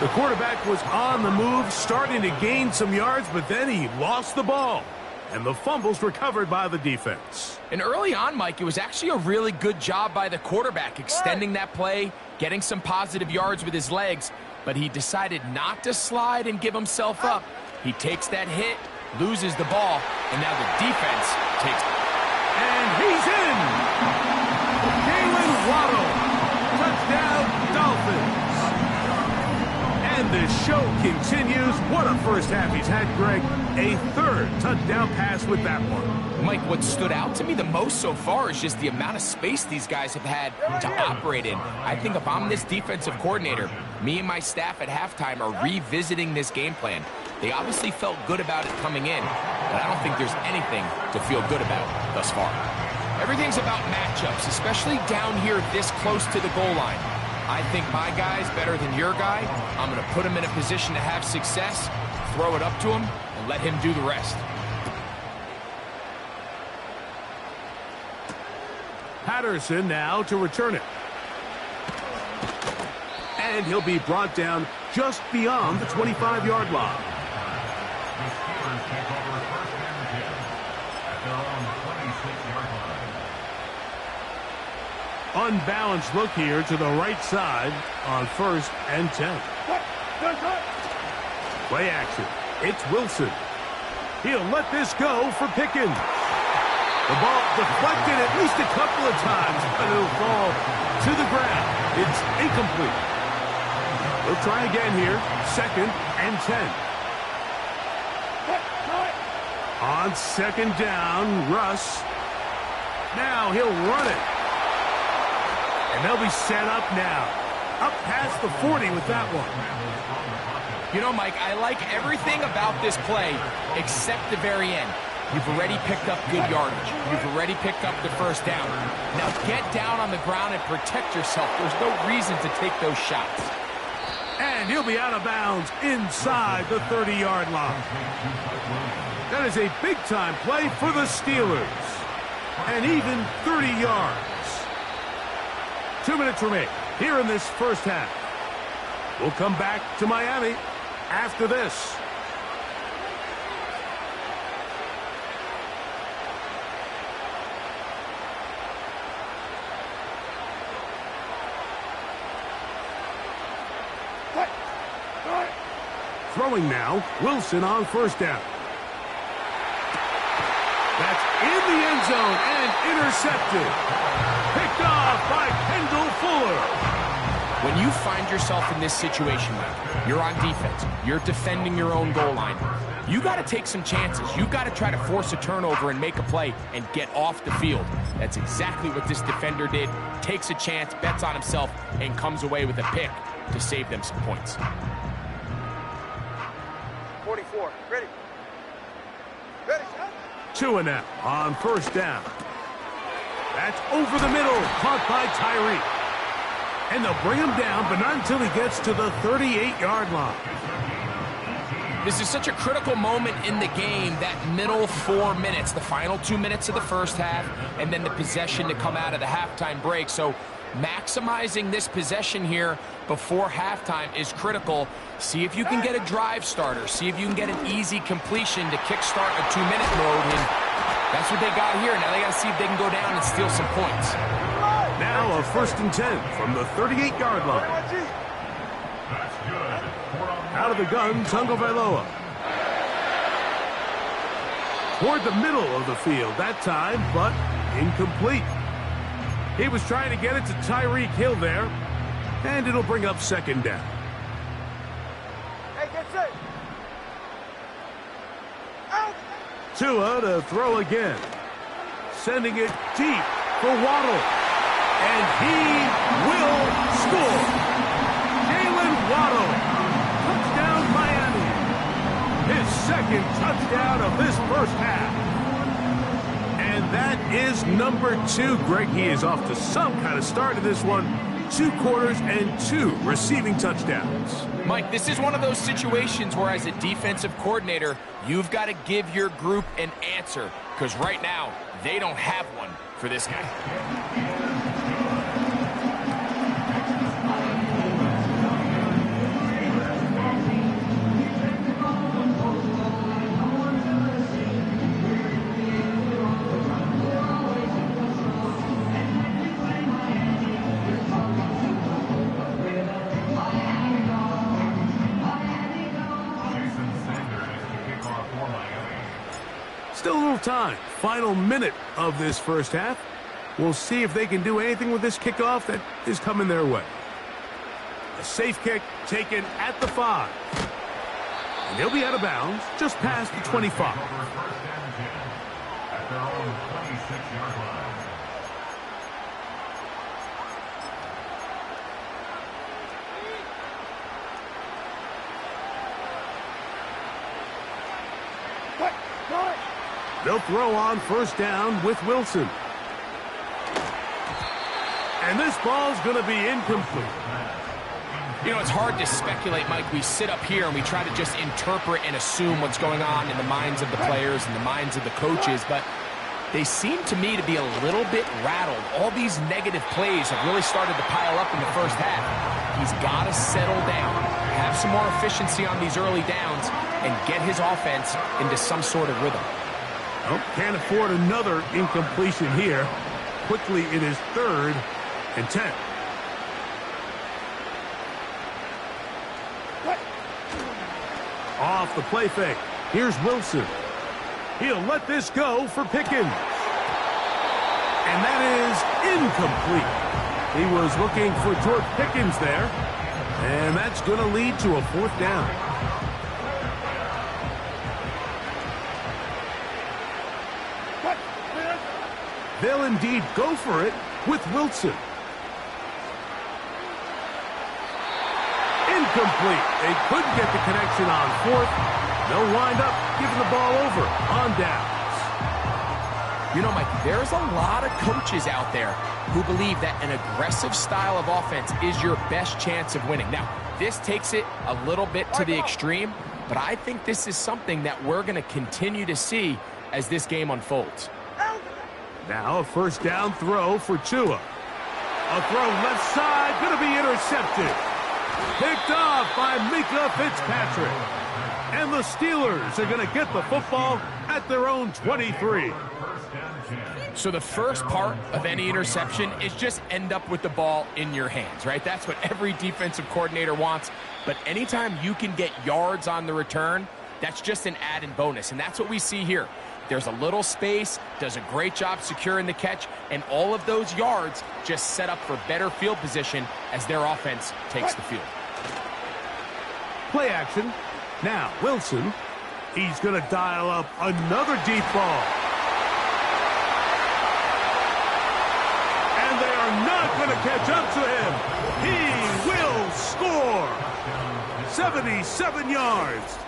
The quarterback was on the move, starting to gain some yards, but then he lost the ball. And the fumble's recovered by the defense. And early on, Mike, it was actually a really good job by the quarterback, extending that play, getting some positive yards with his legs, but he decided not to slide and give himself up. He takes that hit, loses the ball, and now the defense takes it. And he's in! Jalen Waddle. Touchdown, Dolphins. And the show continues. What a first half he's had, Greg. A 3rd touchdown pass with that one. Mike, what stood out to me the most so far is just the amount of space these guys have had to operate in. I think if I'm this defensive coordinator, me and my staff at halftime are revisiting this game plan. They obviously felt good about it coming in, but I don't think there's anything to feel good about thus far. Everything's about matchups, especially down here this close to the goal line. I think my guy's better than your guy. I'm going to put him in a position to have success, throw it up to him, and let him do the rest. Patterson now to return it. And he'll be brought down just beyond the 25-yard line. The Steelers take over 1st and 10 at their own 26-yard line. Unbalanced look here to the right side on 1st and 10. Play action. It's Wilson. He'll let this go for Pickens. The ball deflected at least a couple of times, but it'll fall to the ground. It's incomplete. We'll try again here. 2nd and 10. On 2nd down, Russ. Now he'll run it. And they'll be set up now. Up past the 40 with that one. You know, Mike, I like everything about this play except the very end. You've already picked up good yardage. You've already picked up the first down. Now get down on the ground and protect yourself. There's no reason to take those shots. And he'll be out of bounds inside the 30-yard line. That is a big-time play for the Steelers. And even 30 yards. 2 minutes remain here in this first half. We'll come back to Miami after this. Throwing now, Wilson on first down. That's in the end zone and intercepted. Picked off by Kendall Fuller. When you find yourself in this situation, Mike, you're on defense, you're defending your own goal line, you got to take some chances. You got to try to force a turnover and make a play and get off the field. That's exactly what this defender did. Takes a chance, bets on himself, and comes away with a pick to save them some points. 44. Ready. Ready, shot. Tua now on first down. That's over the middle, caught by Tyree. And they'll bring him down, but not until he gets to the 38-yard line. This is such a critical moment in the game, that middle 4 minutes, the final 2 minutes of the first half, and then the possession to come out of the halftime break. So maximizing this possession here before halftime is critical. See if you can get a drive starter. See if you can get an easy completion to kickstart a 2-minute mode. And that's what they got here. Now they got to see if they can go down and steal some points. Now a 1st and 10 from the 38-yard line. That's good. Out of the gun, Tagovailoa. Toward the middle of the field that time, but incomplete. He was trying to get it to Tyreek Hill there, and it'll bring up 2nd down. Hey, get set. Out. Tua to throw again. Sending it deep for Waddle. And he will score. Jalen Waddle. Touchdown Miami. His 2nd touchdown of this first half. And that is number 2. Greg, he is off to some kind of start in this one. 2 quarters and 2 receiving touchdowns. Mike, this is one of those situations where as a defensive coordinator, you've got to give your group an answer. Because right now, they don't have one for this guy. Still a little time. Final minute of this first half. We'll see if they can do anything with this kickoff that is coming their way. A safe kick taken at the 5. And they'll be out of bounds just past the 25. First and 10 at their own 26-yard line. What? Got it. They'll throw on first down with Wilson. And this ball's going to be incomplete. You know, it's hard to speculate, Mike. We sit up here and we try to just interpret and assume what's going on in the minds of the players and the minds of the coaches, but they seem to me to be a little bit rattled. All these negative plays have really started to pile up in the first half. He's got to settle down, have some more efficiency on these early downs, and get his offense into some sort of rhythm. Oh, can't afford another incompletion here. Quickly, it is 3rd and 10. What? Off the play fake. Here's Wilson. He'll let this go for Pickens. And that is incomplete. He was looking for George Pickens there. And that's going to lead to a 4th down. They'll indeed go for it with Wilson. Incomplete. They couldn't get the connection on 4th. They'll wind up giving the ball over on downs. You know, Mike, there's a lot of coaches out there who believe that an aggressive style of offense is your best chance of winning. Now, this takes it a little bit to the extreme, but I think this is something that we're going to continue to see as this game unfolds. Now a first down throw for Tua. A throw left side, going to be intercepted. Picked off by Mika Fitzpatrick. And the Steelers are going to get the football at their own 23. So the first part of any interception is just end up with the ball in your hands, right? That's what every defensive coordinator wants. But anytime you can get yards on the return, that's just an added bonus. And that's what we see here. There's a little space, does a great job securing the catch, and all of those yards just set up for better field position as their offense takes the field. Play action. Now, Wilson, he's going to dial up another deep ball. And they are not going to catch up to him. He will score. 77 yards.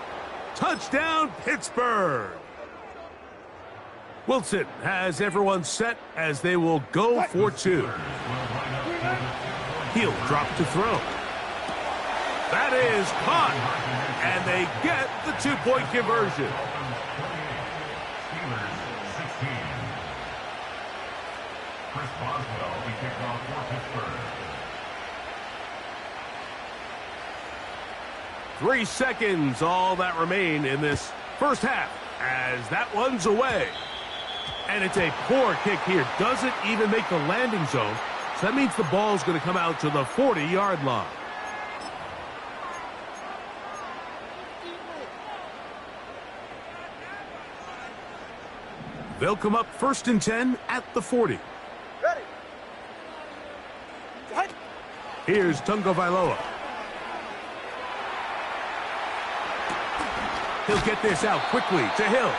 Touchdown, Pittsburgh. Wilson has everyone set as they will go for two. He'll drop to throw. That is caught, and they get the two-point conversion. Steelers 16. Chris Boswell will be kicked off for Pittsburgh. 3 seconds, all that remain in this first half, as that one's away. And it's a poor kick here. Doesn't even make the landing zone, so that means the ball's going to come out to the 40-yard line. They'll come up 1st and 10 at the 40. Ready. Here's Tunga Vailoa. He'll get this out quickly to Hill.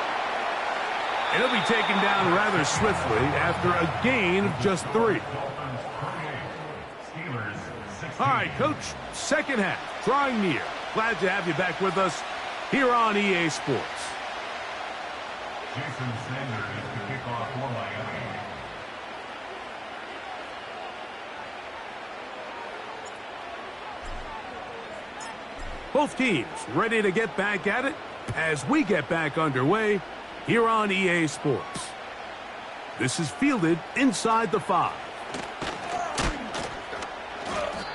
And he'll be taken down rather swiftly after a gain of just 3. All right, Coach, second half, drawing near. Glad to have you back with us here on EA Sports. Jason Sanders to kick off for Miami. Both teams ready to get back at it as we get back underway here on EA Sports. This is fielded inside the 5.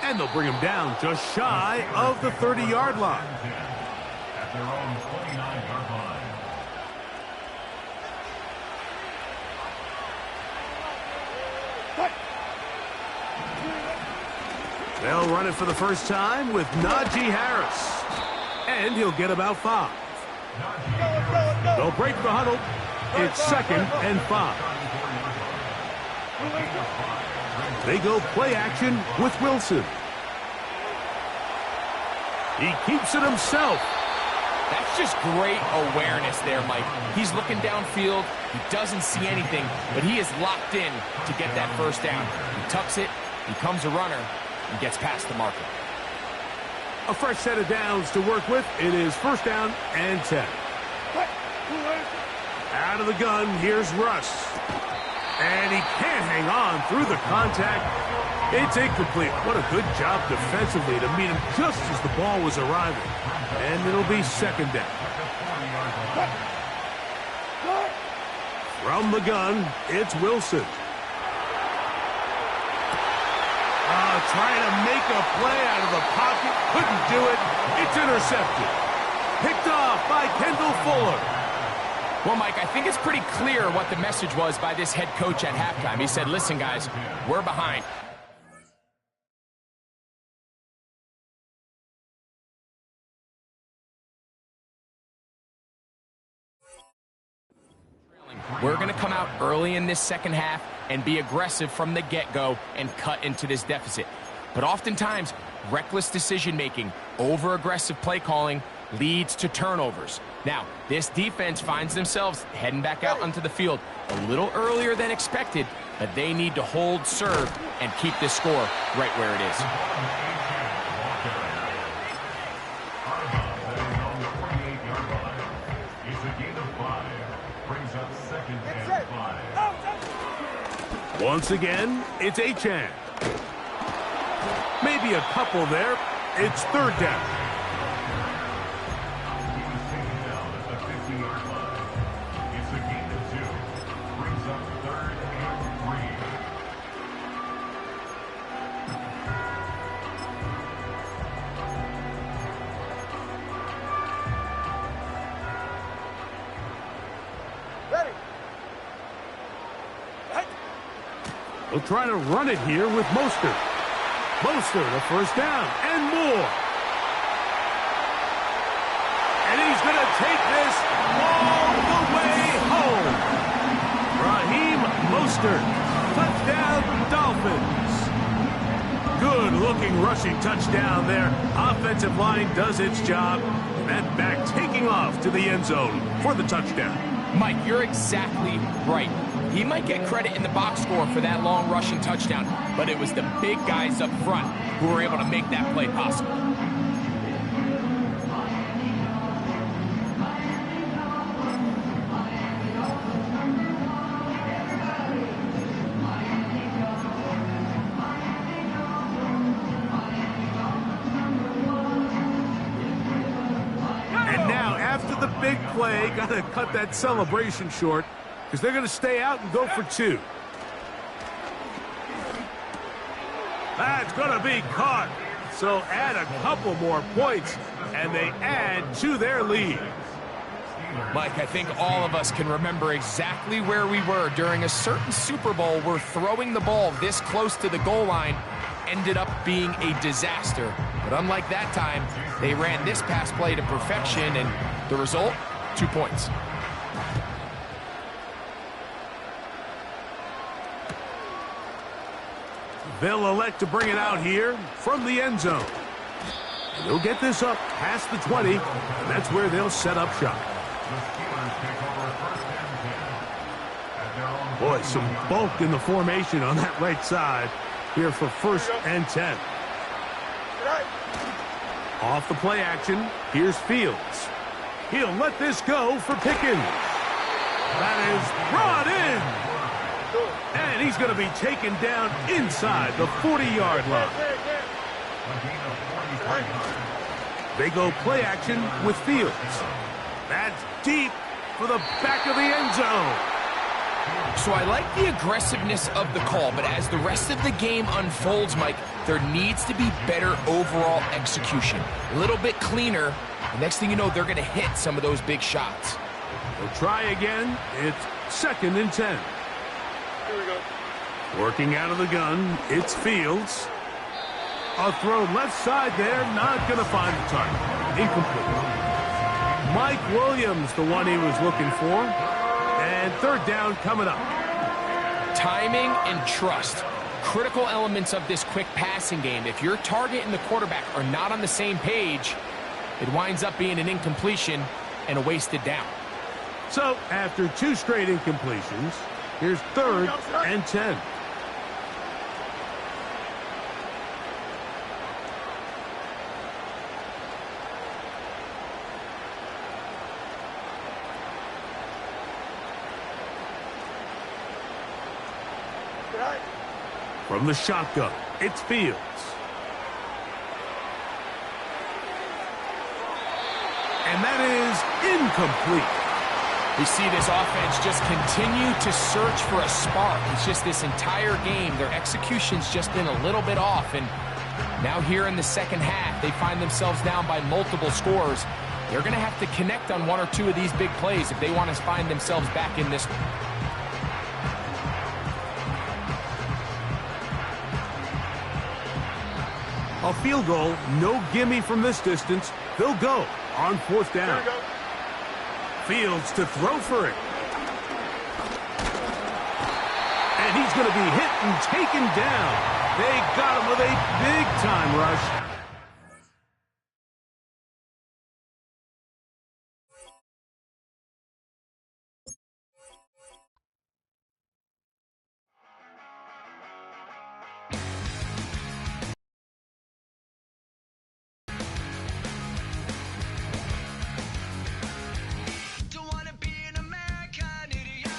And they'll bring him down just shy of the 30-yard line. At their own 29-yard line. They'll run it for the first time with Najee Harris. And he'll get about 5. They'll break the huddle. It's 2nd and 5. They go play action with Wilson. He keeps it himself. That's just great awareness there, Mike. He's looking downfield. He doesn't see anything, but he is locked in to get that first down. He tucks it, becomes a runner, and gets past the marker. A fresh set of downs to work with. It is 1st down and 10. Out of the gun, here's Russ. And he can't hang on through the contact. It's incomplete. What a good job defensively to meet him just as the ball was arriving. And it'll be 2nd down. From the gun, it's Wilson. Trying to make a play out of the pocket. Couldn't do it. It's intercepted. Picked off by Kendall Fuller. Well, Mike, I think it's pretty clear what the message was by this head coach at halftime. He said, listen, guys, we're behind. We're going to come out early in this second half and be aggressive from the get-go and cut into this deficit. But oftentimes, reckless decision-making, over-aggressive play calling leads to turnovers. Now, this defense finds themselves heading back out onto the field a little earlier than expected, but they need to hold serve and keep this score right where it is. It's a gain of 5. Brings up 2nd and 5. Once again, it's Achane. Maybe a couple there. It's third down. He was taken down at the 50-yard line. It's a gain of 2. Brings up 3rd and 3. Ready. Right. They'll try to run it here with Mostert. Mostert, a first down and more. And he's going to take this all the way home. Raheem Mostert, touchdown Dolphins. Good-looking rushing touchdown there. Offensive line does its job. And back taking off to the end zone for the touchdown. Mike, you're exactly right. He might get credit in the box score for that long rushing touchdown, but it was the big guys up front who were able to make that play possible. And now, after the big play, got to cut that celebration short because they're going to stay out and go for 2. That's going to be caught. So add a couple more points, and they add to their lead. Mike, I think all of us can remember exactly where we were during a certain Super Bowl where throwing the ball this close to the goal line ended up being a disaster. But unlike that time, they ran this pass play to perfection, and the result, 2 points. They'll elect to bring it out here from the end zone. And they'll get this up past the 20, and that's where they'll set up shop. The Steelers take over 1st and 10. At their own Boy, some bulk in the formation on that right side here for 1st and 10. Right. Off the play action, here's Fields. He'll let this go for Pickens. That is brought in. And he's going to be taken down inside the 40-yard line. a gain of 45 yards. They go play action with Fields. That's deep for the back of the end zone. So I like the aggressiveness of the call, but as the rest of the game unfolds, Mike, there needs to be better overall execution. A little bit cleaner. The next thing you know, they're going to hit some of those big shots. They'll try again. It's 2nd and 10. Here we go. Working out of the gun, it's Fields. A throw left side there, not going to find the target. Incomplete. Mike Williams, the one he was looking for. And 3rd down coming up. Timing and trust. Critical elements of this quick passing game. If your target and the quarterback are not on the same page, it winds up being an incompletion and a wasted down. So, after 2 straight incompletions, here's 3rd and 10. Right. From the shotgun, it's Fields. And that is incomplete. We see this offense just continue to search for a spark. It's just this entire game, their execution's just been a little bit off. And now here in the second half, they find themselves down by multiple scores. They're going to have to connect on 1 or 2 of these big plays if they want to find themselves back in this. A field goal, no gimme from this distance. They'll go on 4th down. Here we go. Fields to throw for it. And he's going to be hit and taken down. They got him with a big-time rush. Don't wanna be an American idiot.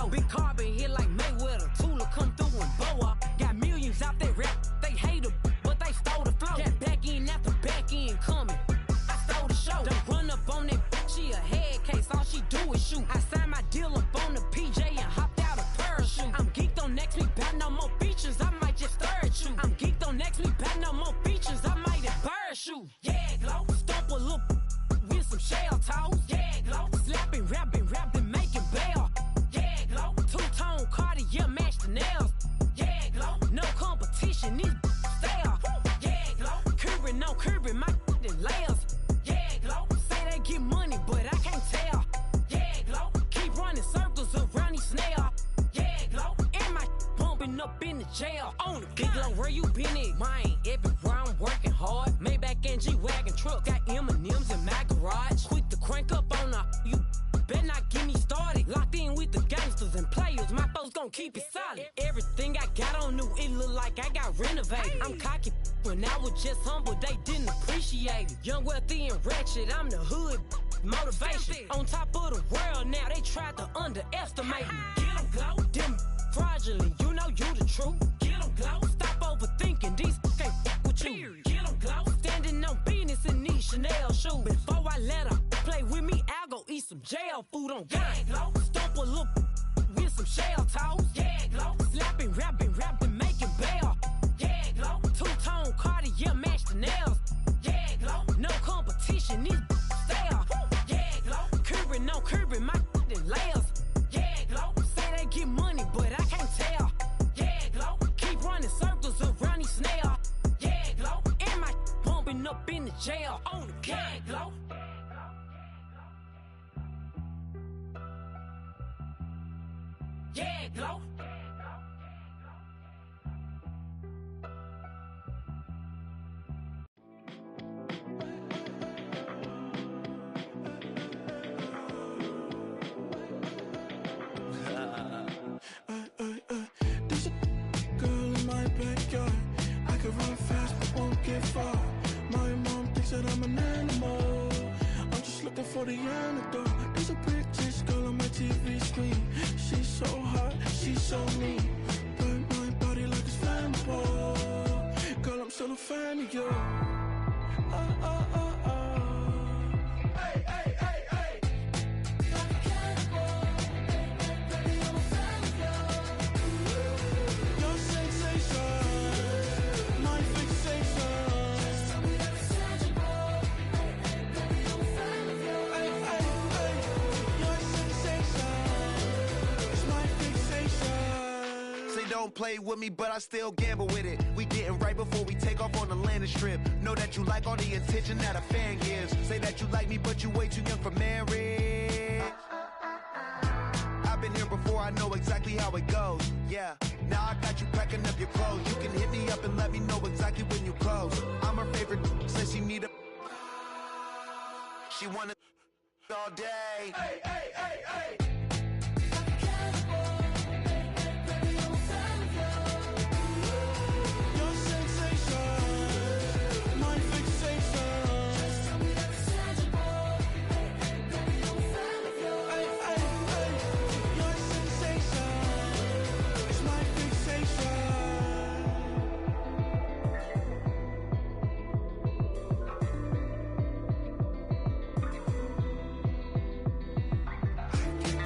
low. Big carbon hit like Mayweather. Tula come through and blow up. Got millions out there rap. They hate her, but they stole the flow. Got back in after back in coming. I stole the show. Don't run up on that. She a head case. All she do is shoot. I signed my deal up on the PJ and hopped out a parachute. I'm geeked on next week. About no more features. I might just stir at you. I'm geeked on next week. About no more features. I might embarrass you. Yeah, glow. Stomp a little with some shell toes. Yeah, glow. Slapping, rapping, making bail. Yeah, glow. Two-tone Cartier match the nails. Yeah, glow. No competition, these stale. Yeah, glow. Curbing, no curbing, my layers. Yeah, glow. Say they get money, but I can't tell. Yeah, glow. Keep running circles around these snails. Yeah, glow. And my bumping up in the jail. On the big glow, where you been at? Mine, everywhere I'm working hard. Maybach and G-Wagon truck. Got M&M's in my garage. Quick to crank up on her. You better not get me started. Locked in with the gangsters and players. My folks gon' keep it solid. Everything I got on new, it look like I got renovated. I'm cocky when I was just humble, they didn't appreciate it. Young, wealthy, and ratchet, I'm the hood motivation. On top of the world now, they tried to underestimate me. Get 'em, glow. Them fraudulent, you know you the truth. Get 'em, glow. Stop overthinking, these can't with you. Get 'em, glow. Standing on business in these Chanel shoes. Before I let her play with me, I'll go eat some jail food on God. Glow. Stomp a little with some shell toes. Yeah, glow. Slapping, rapping, making bail. Yeah, glow. Two-tone Cartier match the nails. Yeah, glow. No competition, these stale. Yeah, glow. Curbing, no curbing, my layers. Yeah, glow. Say they get money, but I can't tell. Yeah, glow. Keep running circles around these snails. Yeah, glow. And my bumping up in the jail. On the yeah, glow. Yeah, glow. There's a girl in my backyard. I can run fast but won't get far. My mom thinks that I'm an animal. I'm just looking for the antidote. There's a British girl on my TV screen. She's so hot, she's so mean. Burn my body like it's flammable. Girl, I'm still a fan of you. Oh, oh, oh, oh. Hey, hey, hey, hey. Like a cannibal. Baby, I'm a fan of you. Your sensation, my fixation. Just tell me that it's tangible. Baby, I'm a fan of you. Hey, hey, hey. Your sensation is my fixation. Say don't play with me, but I still gamble with it. We getting right before we take off on the landing strip. Know that you like all the attention that a fan gives. Say that you like me, but you way too young for marriage. I've been here before, I know exactly how it goes. Yeah, now I got you packing up your clothes. You can hit me up and let me know exactly when you close. I'm her favorite, says she need a. She wanna all day. Hey, hey, hey, hey. Your sensation, my fixation. Just tell me that it's tangible. Baby, I'm a fan of you. Hey, hey, hey. Your sensation is my fixation. I can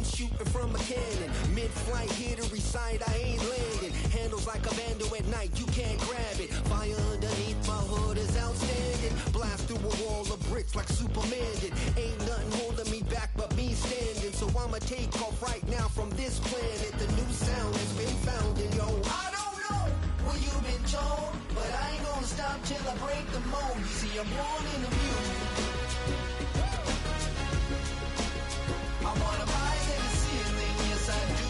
shooting from a cannon. Mid-flight, here to recite, I ain't landing. Handles like a vandal at night, you can't grab it. Fire underneath my hood is outstanding. Blast through a wall of bricks like Superman did. Ain't nothing holding me back but me standing. So I'ma take off right now from this planet. The new sound has been found, and yo, I don't know what you've been told, but I ain't gonna stop till I break the mold. You see, I'm born in the music. I wanna rise in the ceiling, yes I do.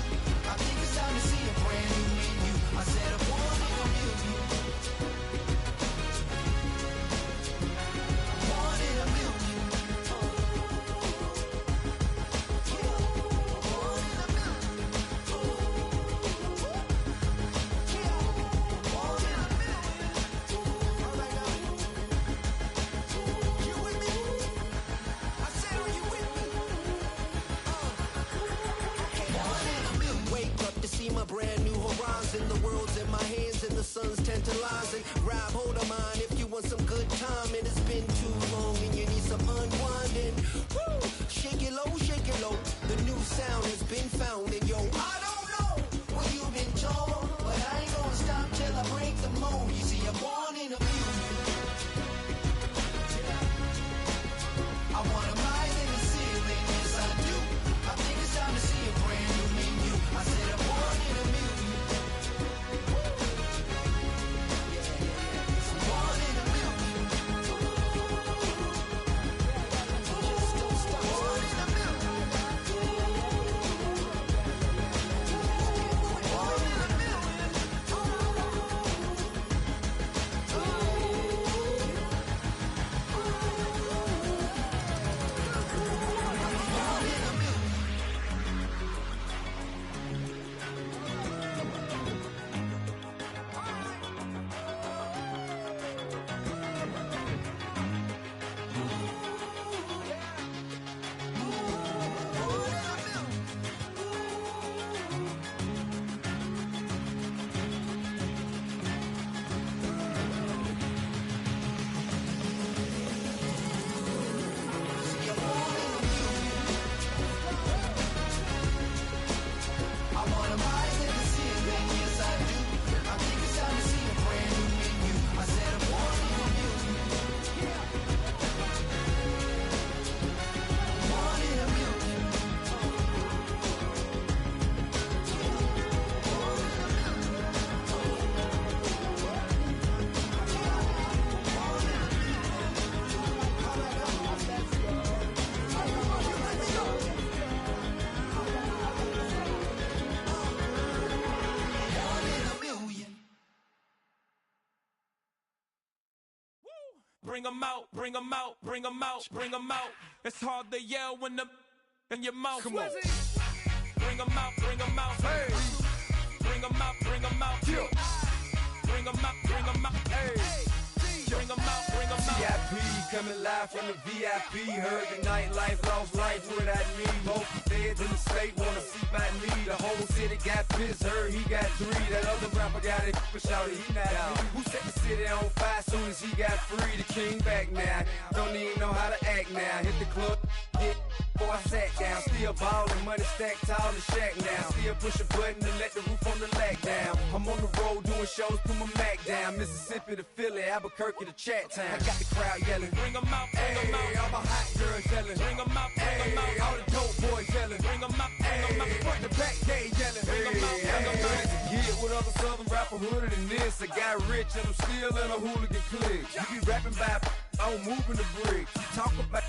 I think it's time to see a brand new menu. I said I'm born in the music. Born in the music. My brand new horizon, the world's in my hands and the sun's tantalizing. Grab hold of mine if you want some good time, and it's been too long and you need some unwinding. Woo! Shake it low, the new sound has been found, and yo, I don't know what you've been told, but I ain't gonna stop till I break the mold. You see, I'm born in the music. I wanna rise in the ceiling, yes I do. I think it's time to see a brand new menu. I said I'm born in the music. Born in the music. Just don't stop. Born in the music. Born in the Bring 'em out, bring 'em out, bring 'em out, bring 'em out. It's hard to yell when the in your mouth. Come on. Bring 'em out, bring 'em out. Hey. Bring 'em out, bring 'em out. Yeah. Bring 'em out, bring 'em out. Hey. Bring 'em out, bring 'em out. CIP coming live from the VIP. Heard the nightlife, lost life without me. Both feds in the state wanna see my knee. The whole city got pissed, heard he got 3. That other rapper got it, but shouted he not out. Who set the city on fire soon as he got free? The king back now, don't even know how to act now. Hit the club, get before I sat down. Still ballin', money stacked tall in shack now. Still push a button and let the roof on the lag down. I'm on the road doing shows, put my Mac down. Mississippi to Philly, Albuquerque to Chat Town. I got the crowd yelling, bring 'em out, bring 'em out. All my hot girls yelling, bring 'em out, bring 'em out. All the dope boys yelling, bring 'em out, bring 'em out. Front to back, they yelling, bring 'em out, bring 'em out. Get with other southern rapper hooded than this. I got rich and I'm still in a hooligan clique. You be rapping by, I'm moving the bricks. You talk about,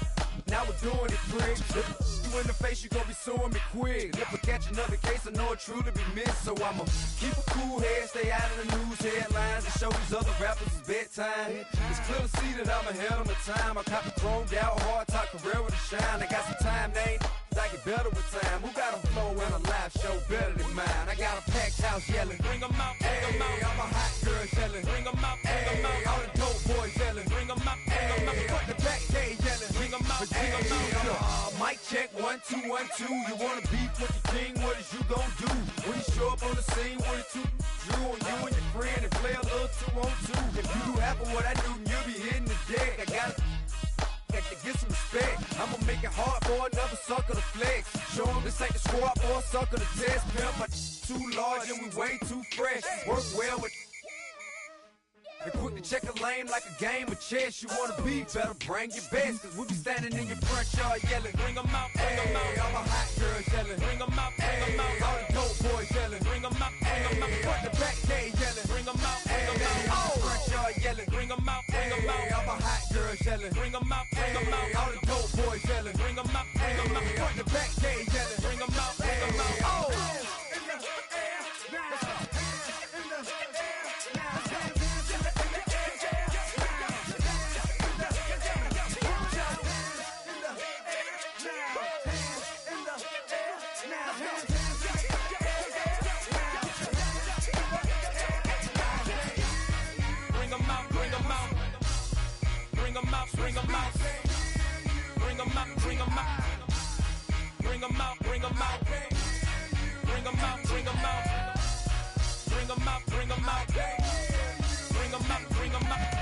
now we're doing it, pricks. If you in the face, you gon' be suing me quick. If I catch another case, I know it truly be missed. So I'ma keep a cool head, stay out of the news headlines, and show these other rappers it's bedtime. It's clear to see that I'm ahead of my time. I caught the chromed out, hard top career with a shine. I got some time, they ain't I get better with time. Who got a flow and a live show better than mine? I got a packed house yelling, bring 'em out, bring 'em out. All my hot girls yelling, bring 'em out, bring 'em out. All the dope boys yelling, bring 'em out, bring 'em out. Front to back, they yelling, bring 'em out, bring 'em out. Mic check 1 2 1 2. You wanna beef with the king? What is you gon' do when you show up on the scene with a 2 Drew on you and your friend and play a little 2 on 2? If you do half of what I do, then you'll be hitting the deck. I gotta get some respect. I'ma make it hard for another sucker to flex. Show 'em this ain't the Pour up for a sucker to test pimp. My too large and we way too fresh. Work well with. And quick to check a lane like a game of chess. You wanna be better, bring your best. Cause we be standing in your front yard yelling. Bring 'em out, bring 'em out. All my hot girls yelling. Bring 'em out, bring 'em out. All the dope boys yelling. Bring 'em out, bring 'em out. Front to back, they yelling. Bring 'em out, bring 'em out. All the front yard yelling. Bring 'em out, bring 'em out. All my hot girls yelling. Bring 'em out, bring 'em out. All the dope boys yelling. Bring 'em out, bring 'em out. Front to back, they yelling. Bring 'em out, bring 'em out. Oh! Bring 'em out, bring 'em out, bring 'em out, bring 'em out, bring 'em out, bring 'em out, bring 'em out, bring 'em out, bring 'em out, bring 'em out, bring 'em out,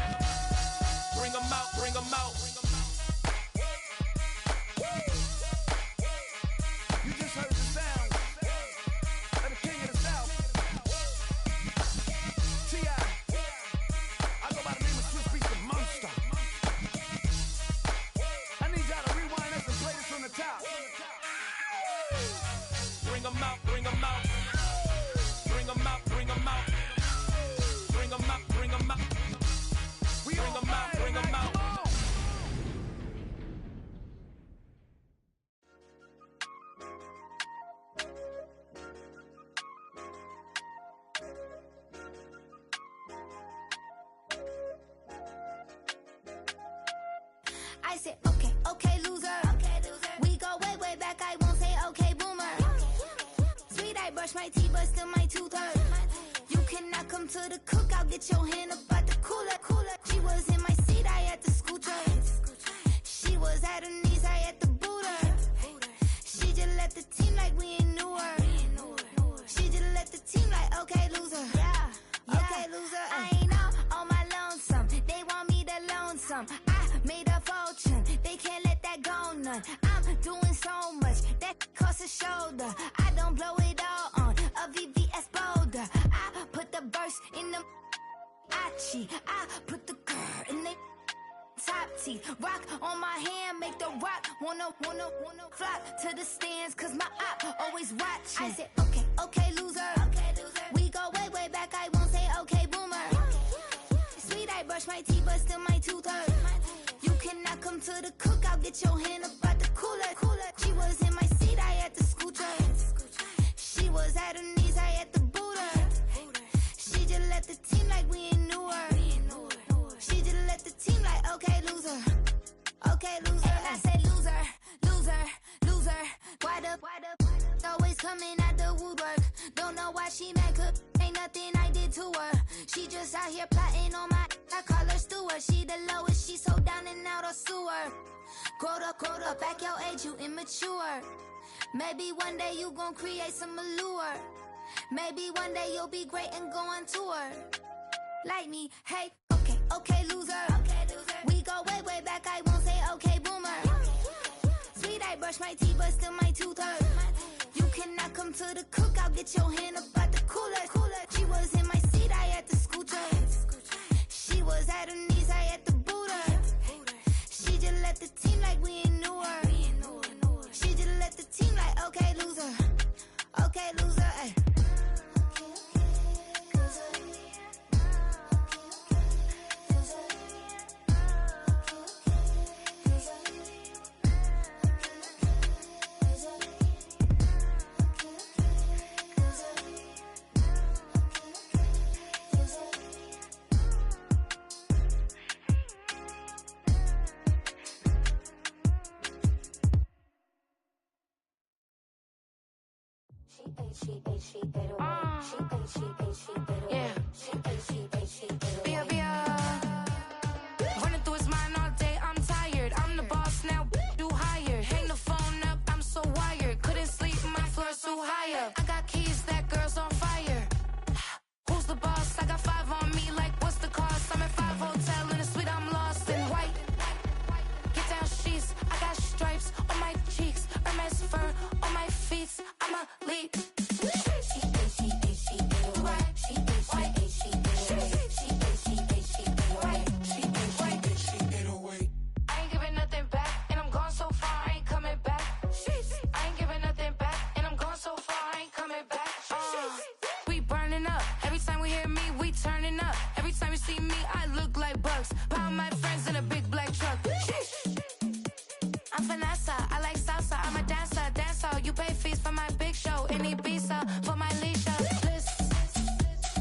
bring 'em out, bring 'em out. You just heard the sound of the king of the South, T.I. I go by the name of Swiss Beats the Monster. From the top. Bring 'em out, bring 'em out. Bring 'em out, bring 'em out. Bring 'em out, bring 'em out. We bring 'em out, bring 'em out. I said, okay, okay, loser. We go way, way back. I won't say okay, boomer. Sweet, I brush my teeth, but still my tooth hurt. You cannot come to the cookout. Get your hand up at the cooler. She was in my seat. I had to scoot her. She was at her knees. I had to boot her. She just left the team like we ain't knew her. She just left the team like okay, loser. Yeah, okay, loser. I ain't out on my lonesome. They want me to loan some. Made a fortune, they can't let that go none. I'm doing so much, that costs a shoulder. I don't blow it all on a VVS boulder. I put the verse in the I put the girl in the top teeth. Rock on my hand, make the rock wanna flock to the stands, cause my op always watching. I said, okay, okay, loser. We go way, way back, I won't say okay, boomer. Sweet, I brush my teeth, but still my tooth hurt. You cannot come to the cookout, get your hand up at the cooler. She was in my seat, I had to scoot her. She was at her knees, I had to boot her. She just left the team like we ain't knew her. She just left the team like, okay, loser. Okay, loser. And I say loser, loser, loser. Why the always coming out the woodwork? Don't know why she mad, cause ain't nothing I did to her. She just out here plotting on my, I call her steward. She the lowest, she so down and out of sewer. Growed up, back your age, you immature. Maybe one day you gon' create some allure. Maybe one day you'll be great and go on tour. Like me, hey, okay, okay, loser. We go way, way back, I won't say okay, boomer. Sweet, I brush my teeth, but still my tooth hurt. You cannot come to the cookout, get your hand up at the cooler. She was in my seat, I had to scoot her. She was at her knees, I had to boot her. She just left the team like we ain't knew her. She just left the team like, okay, loser. Okay, loser, ay. Running through his mind all day, I'm tired. I'm the boss now, do higher. Hang the phone up, I'm so wired. Couldn't sleep, my floor's too high up. I got keys, that girl's on fire. Who's the boss? I got 5 on me, like what's the cost? I'm at 5 hotel in a suite, I'm lost in white. Get down sheets, I got stripes on my cheeks, Hermes fur on my feet. I'm turning up. Every time you see me, I look like Bugs. Pound my friends in a big black truck. Sheesh. I'm Vanessa, I like salsa. I'm a dancer. You pay fees for my big show in Ibiza for my leisure. Listen,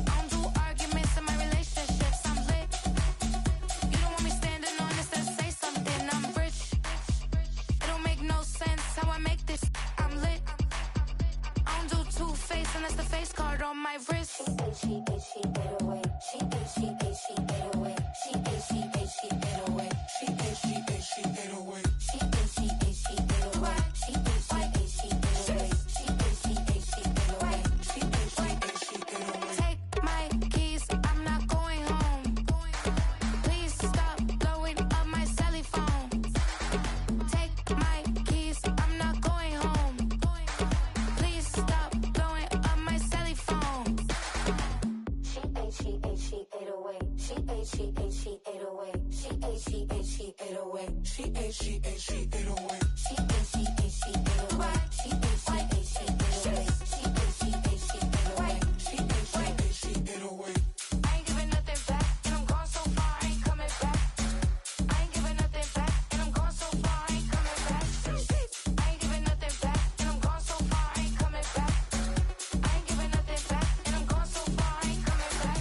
I don't do arguments in my relationships. I'm lit. You don't want me standing on this, then say something. I'm rich. It don't make no sense how I make this. I'm lit. I don't do two-face unless the face card on my wrist. She ate away. She ate away. She ate away. She ate away. Take my keys, I'm not going home. Please stop blowing up my celly phone. Take my keys, I'm not going home. Please stop blowing up my celly phone. She ate away. She ate away. She ate away. She ate away. I ain't giving nothing back, and I'm gone so far, I ain't coming back. I ain't giving nothing back, and I'm gone so far, I ain't coming back. I ain't giving nothing back, and I'm gone so far, I ain't coming back. I ain't giving nothing back, and I'm gone so far, I ain't coming back.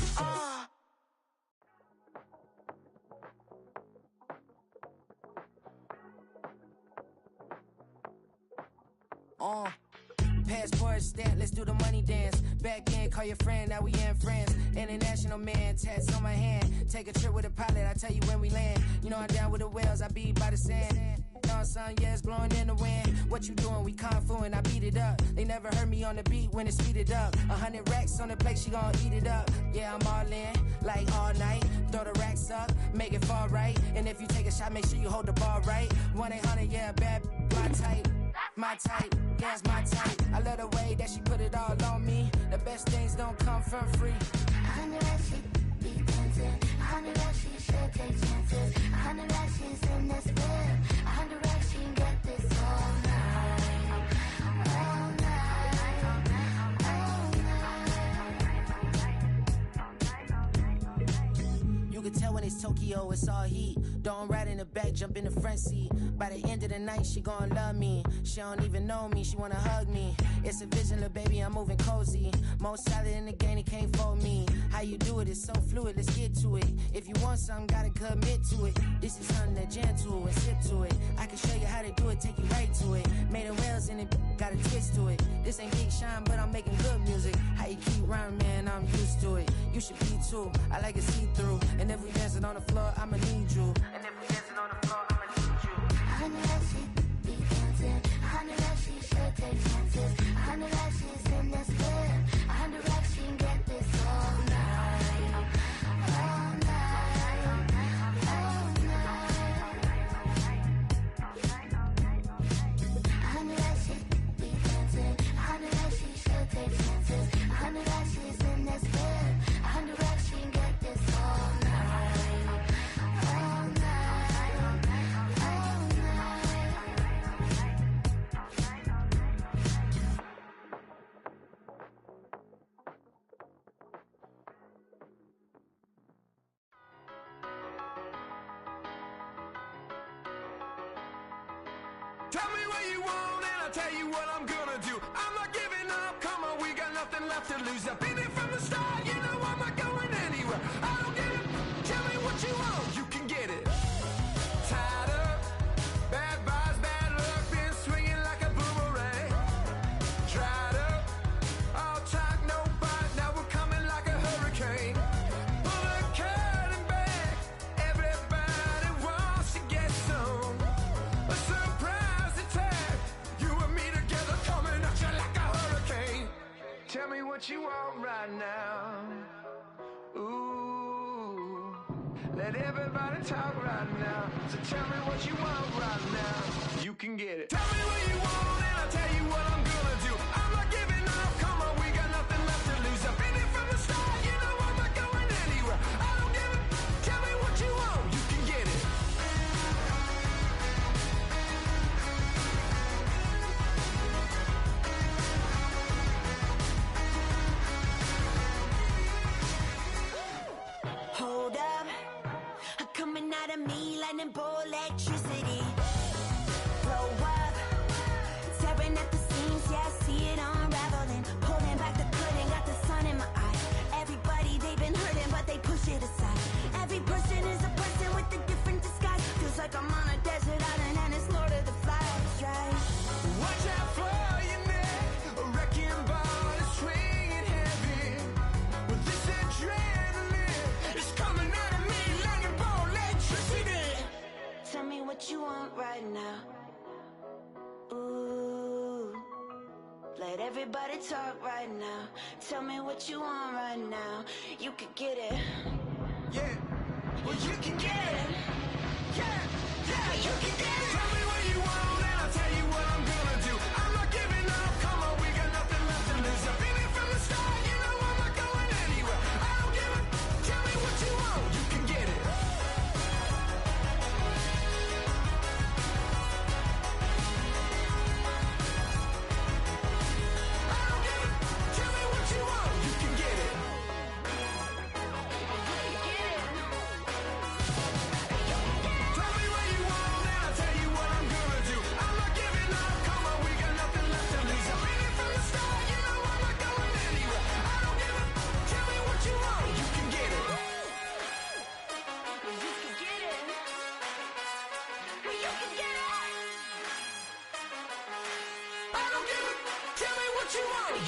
Passport stamp, let's do the money dance. Back in, call your friend, now we in France. International man, tats on my hand. Take a trip with a pilot, I tell you when we land. You know I'm down with the whales, I be by the sand. On sun, yeah, it's blowing in the wind. What you doing? We kung fu and I beat it up. They never heard me on the beat when it's speeded up. 100 racks on the plate, she gon' eat it up. Yeah, I'm all in, like all night. Throw the racks up, make it fall right. And if you take a shot, make sure you hold the ball right. 1-800, yeah, bad, my type. My type, yeah, it's my type. I love the way that she put it all on me. The best things don't come for free. 100 racks, she be dancing. 100 racks, she should take chances. 100 racks, she's in this bed. 100 racks, she can get this all night. All night. All night. You can tell when it's Tokyo, it's all heat. Don't ride in the back, jump in the front seat. By the end of the night, she gon' love me. She don't even know me, she wanna hug me. It's a vision, little baby, I'm moving cozy. Most solid in the game, it can't fold me. How you do it, it's so fluid, let's get to it. If you want something, gotta commit to it. This is something that gentle and sip to it. I can show you how to do it, take you right to it. Made of whales in it, got a twist to it. This ain't Big Shine, but I'm making good music. How you keep rhyming, man, I'm used to it. You should be too, I like it see-through. And if we dancing on the floor, I'ma need you. And if we dancing on the floor, I'ma need you. 100 racks, she be dancing. 100 racks, she should take chances. 100 racks, she's in this bed. 100 racks, she can get this all night. All night. All night. 100 racks, she be dancing. 100 racks, she should take chances. 100 racks, she's in this bed. 100 racks, she can get this all night. All night. Tell me what you want and I'll tell you what I'm gonna do. I'm not giving up, come on, we got nothing left to lose. I've been here from the start, you know I'm not going anywhere. I don't get it, tell me what you want, you can get it. Tied up, bad vibes, bad luck, been swinging like a boomerang. Dried up, all talk, no bite, now we're coming like a hurricane. Pull the curtain back, everybody wants to get some. A surprise attack, you and me together coming at you like a hurricane. Tell me what you want right now. Ooh, let everybody talk right now. So tell me what you want right now. You can get it. Tell me what you want and I'll tell you what I'm gonna do. I'm not giving up, come on, we got nothing left to lose. I've been here from the start, you know I'm not going anywhere. I don't give it, tell me what you want, you can get it. let everybody talk right now. Tell me what you want right now. You can get it. Yeah. Well, you can get it. Yeah. Yeah. You can get it. Tell me what you want and I'll tell you what I'm gonna do. I'm not giving up. Come on, we got nothing left to lose. I've been here from the start. You know I'm not going anywhere. I don't give a. Tell me what you want. You can get it.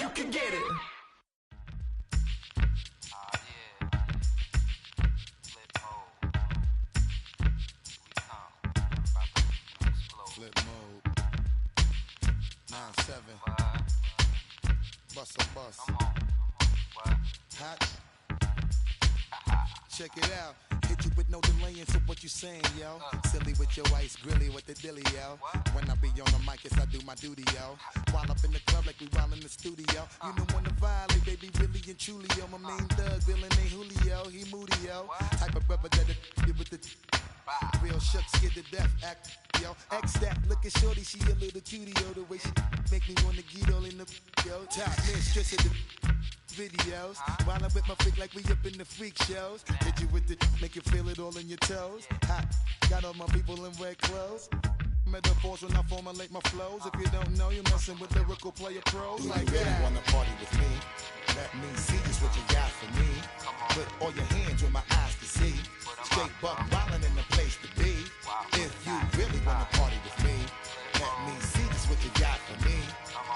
You can get it. Flip mode. 9-7. Bust a bus. Hot. Check it out. Hit you with no delaying, so what you saying, yo? Silly with your ice, grilly with the dilly, yo. When I be on the mic, yes, I do my duty, yo. While up in the club like we while in the studio. You know when to violate, baby, really and truly, yo. My main thug, villain ain't Julio, he moody, yo. Type of brother that with the real shook, scared to death, act, yo. X that, look at shorty, she a little cutie, yo. The way she make me wanna get all in the, yo. Top mistress of the videos. While I'm with my freak like we up in the freak shows. Hit you with the, make you feel it all in your toes. Hot, got all my people in red clothes. Metaphors when I formulate my flows. If you don't know, you're messing with lyrical player pros. Like you really wanna party with me? Let me see just what you got for me. Put all your hands with my eyes to see. Straight buck wildin' in the place to be. If you really wanna party with me, let me see just what you got for me.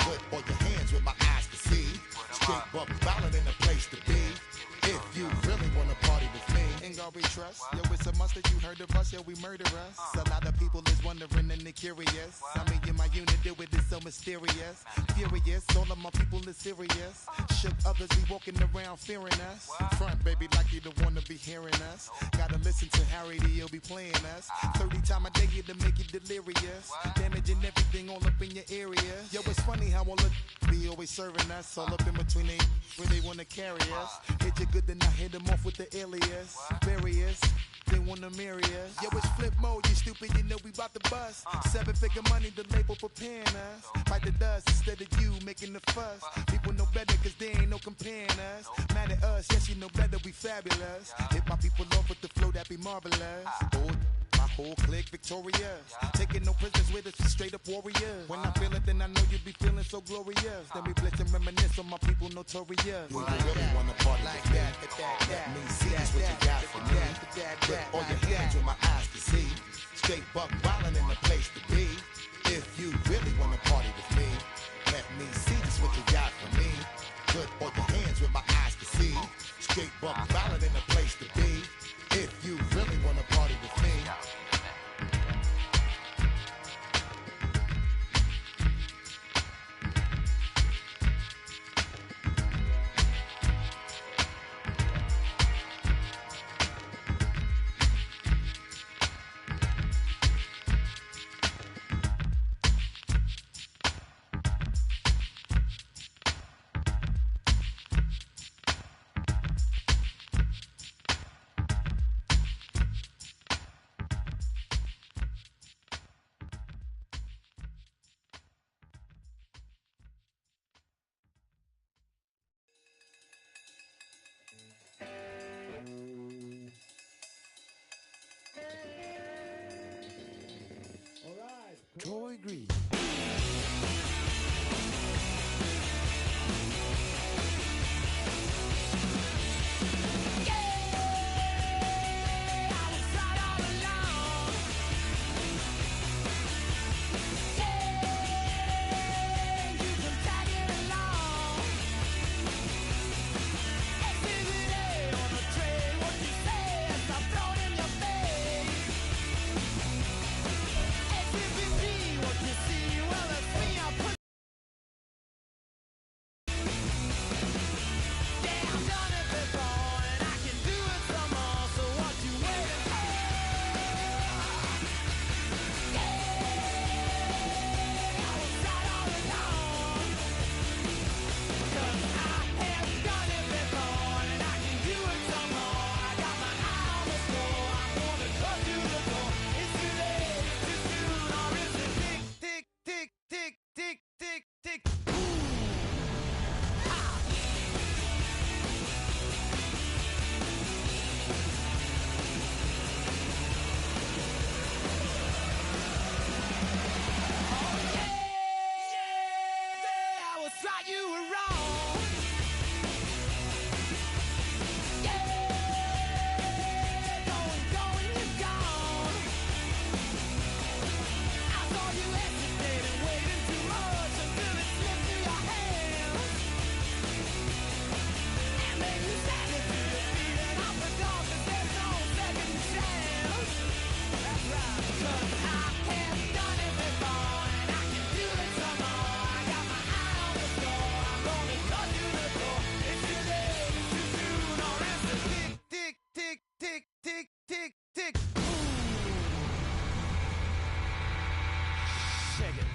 Put all your hands with my eyes to see. Straight buck wildin' in the place to be. If you really wanna party with me, ain't gonna be trust. Yo, it's a must that you heard of us, yo, we murder us. A lot of people is wondering and they curious. I mean, in my unit, do it is so mysterious. Furious, all of my people is serious. Shook others be walking around fearing us. Front, baby, like you don't wanna be hearing us. Gotta listen to Harry, he'll be playing us. 30 times a day to make you delirious. Damaging everything all up in your area. Yo, it's funny how all the be always serving us. All up in between they where they wanna carry us. Hit you good, then I hit them off with the alias. Various, they wanna marry us. Yo, it's flip mode, you stupid, you know we bout to bust. 7-figure money, the label preparing us. Fight the dust instead of you making the fuss. People know better cause they ain't no comparing us. Mad at us, yes, you know better, we fabulous. Hit my people off with the flow, that be marvelous. Oh, my whole clique victorious. Taking no prisoners with us, straight up warriors. When I feel it, then I know you be feeling so glorious. Then we blitz and reminisce on my people notorious. You really wanna party like that? Let me see just what you got for me. Put all your hands with my eyes to see. Straight buck wildin' in the place to be. If you really wanna party with me, let me see just what you got for me. Put all your hands with my eyes to see. Straight buck wildin' in the place to be. If you really wanna party with me. Troy Green. What you see thought you were wrong. Yeah, going, you're gone. I saw you hesitating, waiting too much until it slipped through your hands. And then you sang it to your feet, and I forgot that there's no second chance. That's right, 'cause I have done it before, and I can do it some more. I got my eye on the score, I'm gonna touch you the door. It's too late, it's too soon, or it's a tick, tick, tick, tick, tick, tick, tick. Shake it.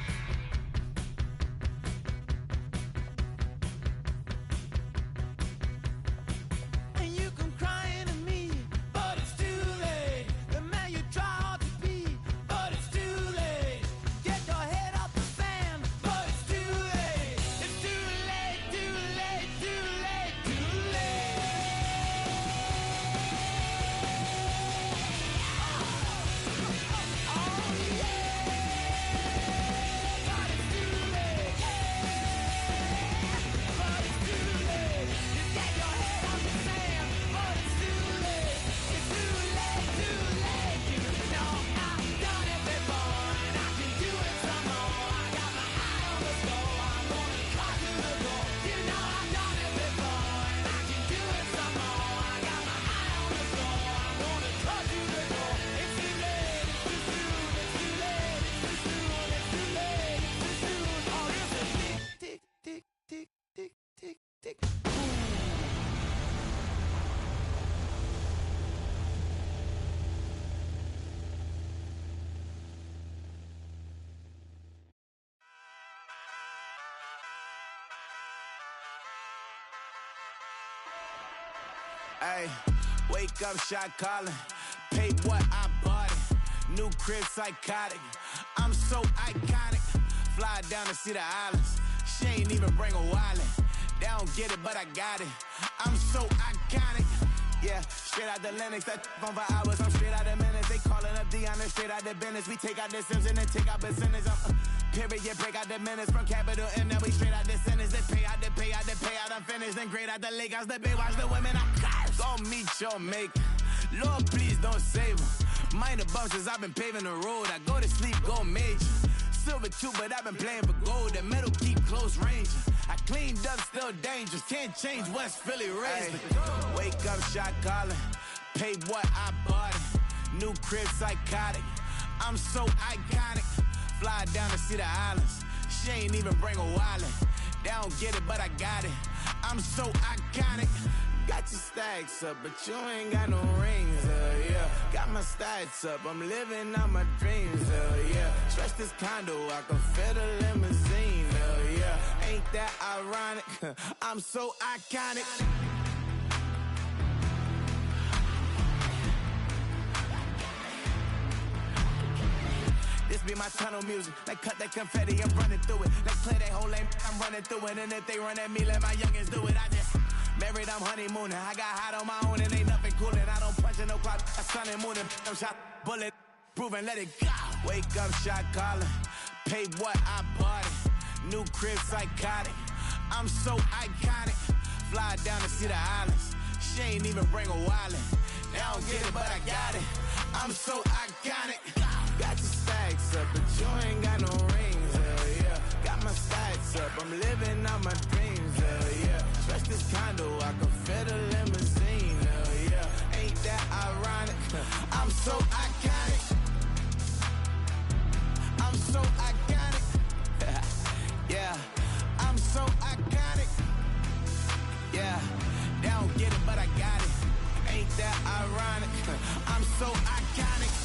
And you come crying to me, but it's too late. The man you try hard to be, but it's too late. Get your head off the sand, but it's too late. It's too late, too late, too late, too late. Oh yeah, but it's too late. But it's too late. You get your head off the sand, but it's too late. It's too late, too late. You know I've done it before, and I can do it some more. I got my eye on the score, I'm gonna cut to the door. You know I've done it before, and I can do it some more. I got my eye on the score, I'm gonna cut to the door. It's too late, it's too soon, it's too late, it's too soon, it's too late, it's too soon. Oh, it's a tick, tick, tick, tick, tick, tick, tick. Ay, wake up, shot calling. Paid what I bought it. New crib, psychotic. I'm so iconic. Fly down to see the islands. She ain't even bring a wallet. They don't get it, but I got it. I'm so iconic. Yeah, straight out the Lennox. That phone for hours. I'm straight out the minutes. They calling up Deanna, straight out the business. We take out the Sims and then take out percentage. Period, break out the minutes from capital M. Now we straight out the sentence. They pay out the pay out the pay out. I'm finished. Then grade out the Lakers. The big watch the women. I'm gon' meet your mate. Lord, please don't save them. Minor bumps as I've been paving the road. I go to sleep, go major. Silver too, but I've been playing for gold. The metal keep close range. I cleaned up, still dangerous. Can't change West Philly raised. Wake up, shot calling. Paid what I bought it. New crib, psychotic. I'm so iconic. Fly down to see the islands. She ain't even bring a wallet. They don't get it, but I got it. I'm so iconic. Got your stacks up, but you ain't got no rings, yeah. Got my stats up, I'm living out my dreams, yeah. Stretch this condo, I can fit a limousine, yeah. Ain't that ironic? I'm so iconic. This be my tunnel music. They cut that confetti, I'm running through it. They clear that whole lane, I'm running through it. And if they run at me, let my youngins do it. I just married, I'm honeymooning. I got hot on my own and ain't nothing coolin'. I don't punch in no clock, I sun and moonin'. I'm shot, bullet, proven, let it go. Wake up, shot calling. Paid what I bought it. New crib, psychotic. I'm so iconic. Fly down to see the islands. She ain't even bring a wallet. They don't get it, but I got it. I'm so iconic. Got your stacks up, but you ain't got no rings, yeah. Got my stacks up, I'm living out my dreams, yeah. Stretch this condo, I can fit a limousine, yeah. Ain't that ironic? I'm so iconic. I'm so iconic. Yeah, I'm so iconic. Yeah, they don't get it, but I got it. Ain't that ironic? I'm so iconic.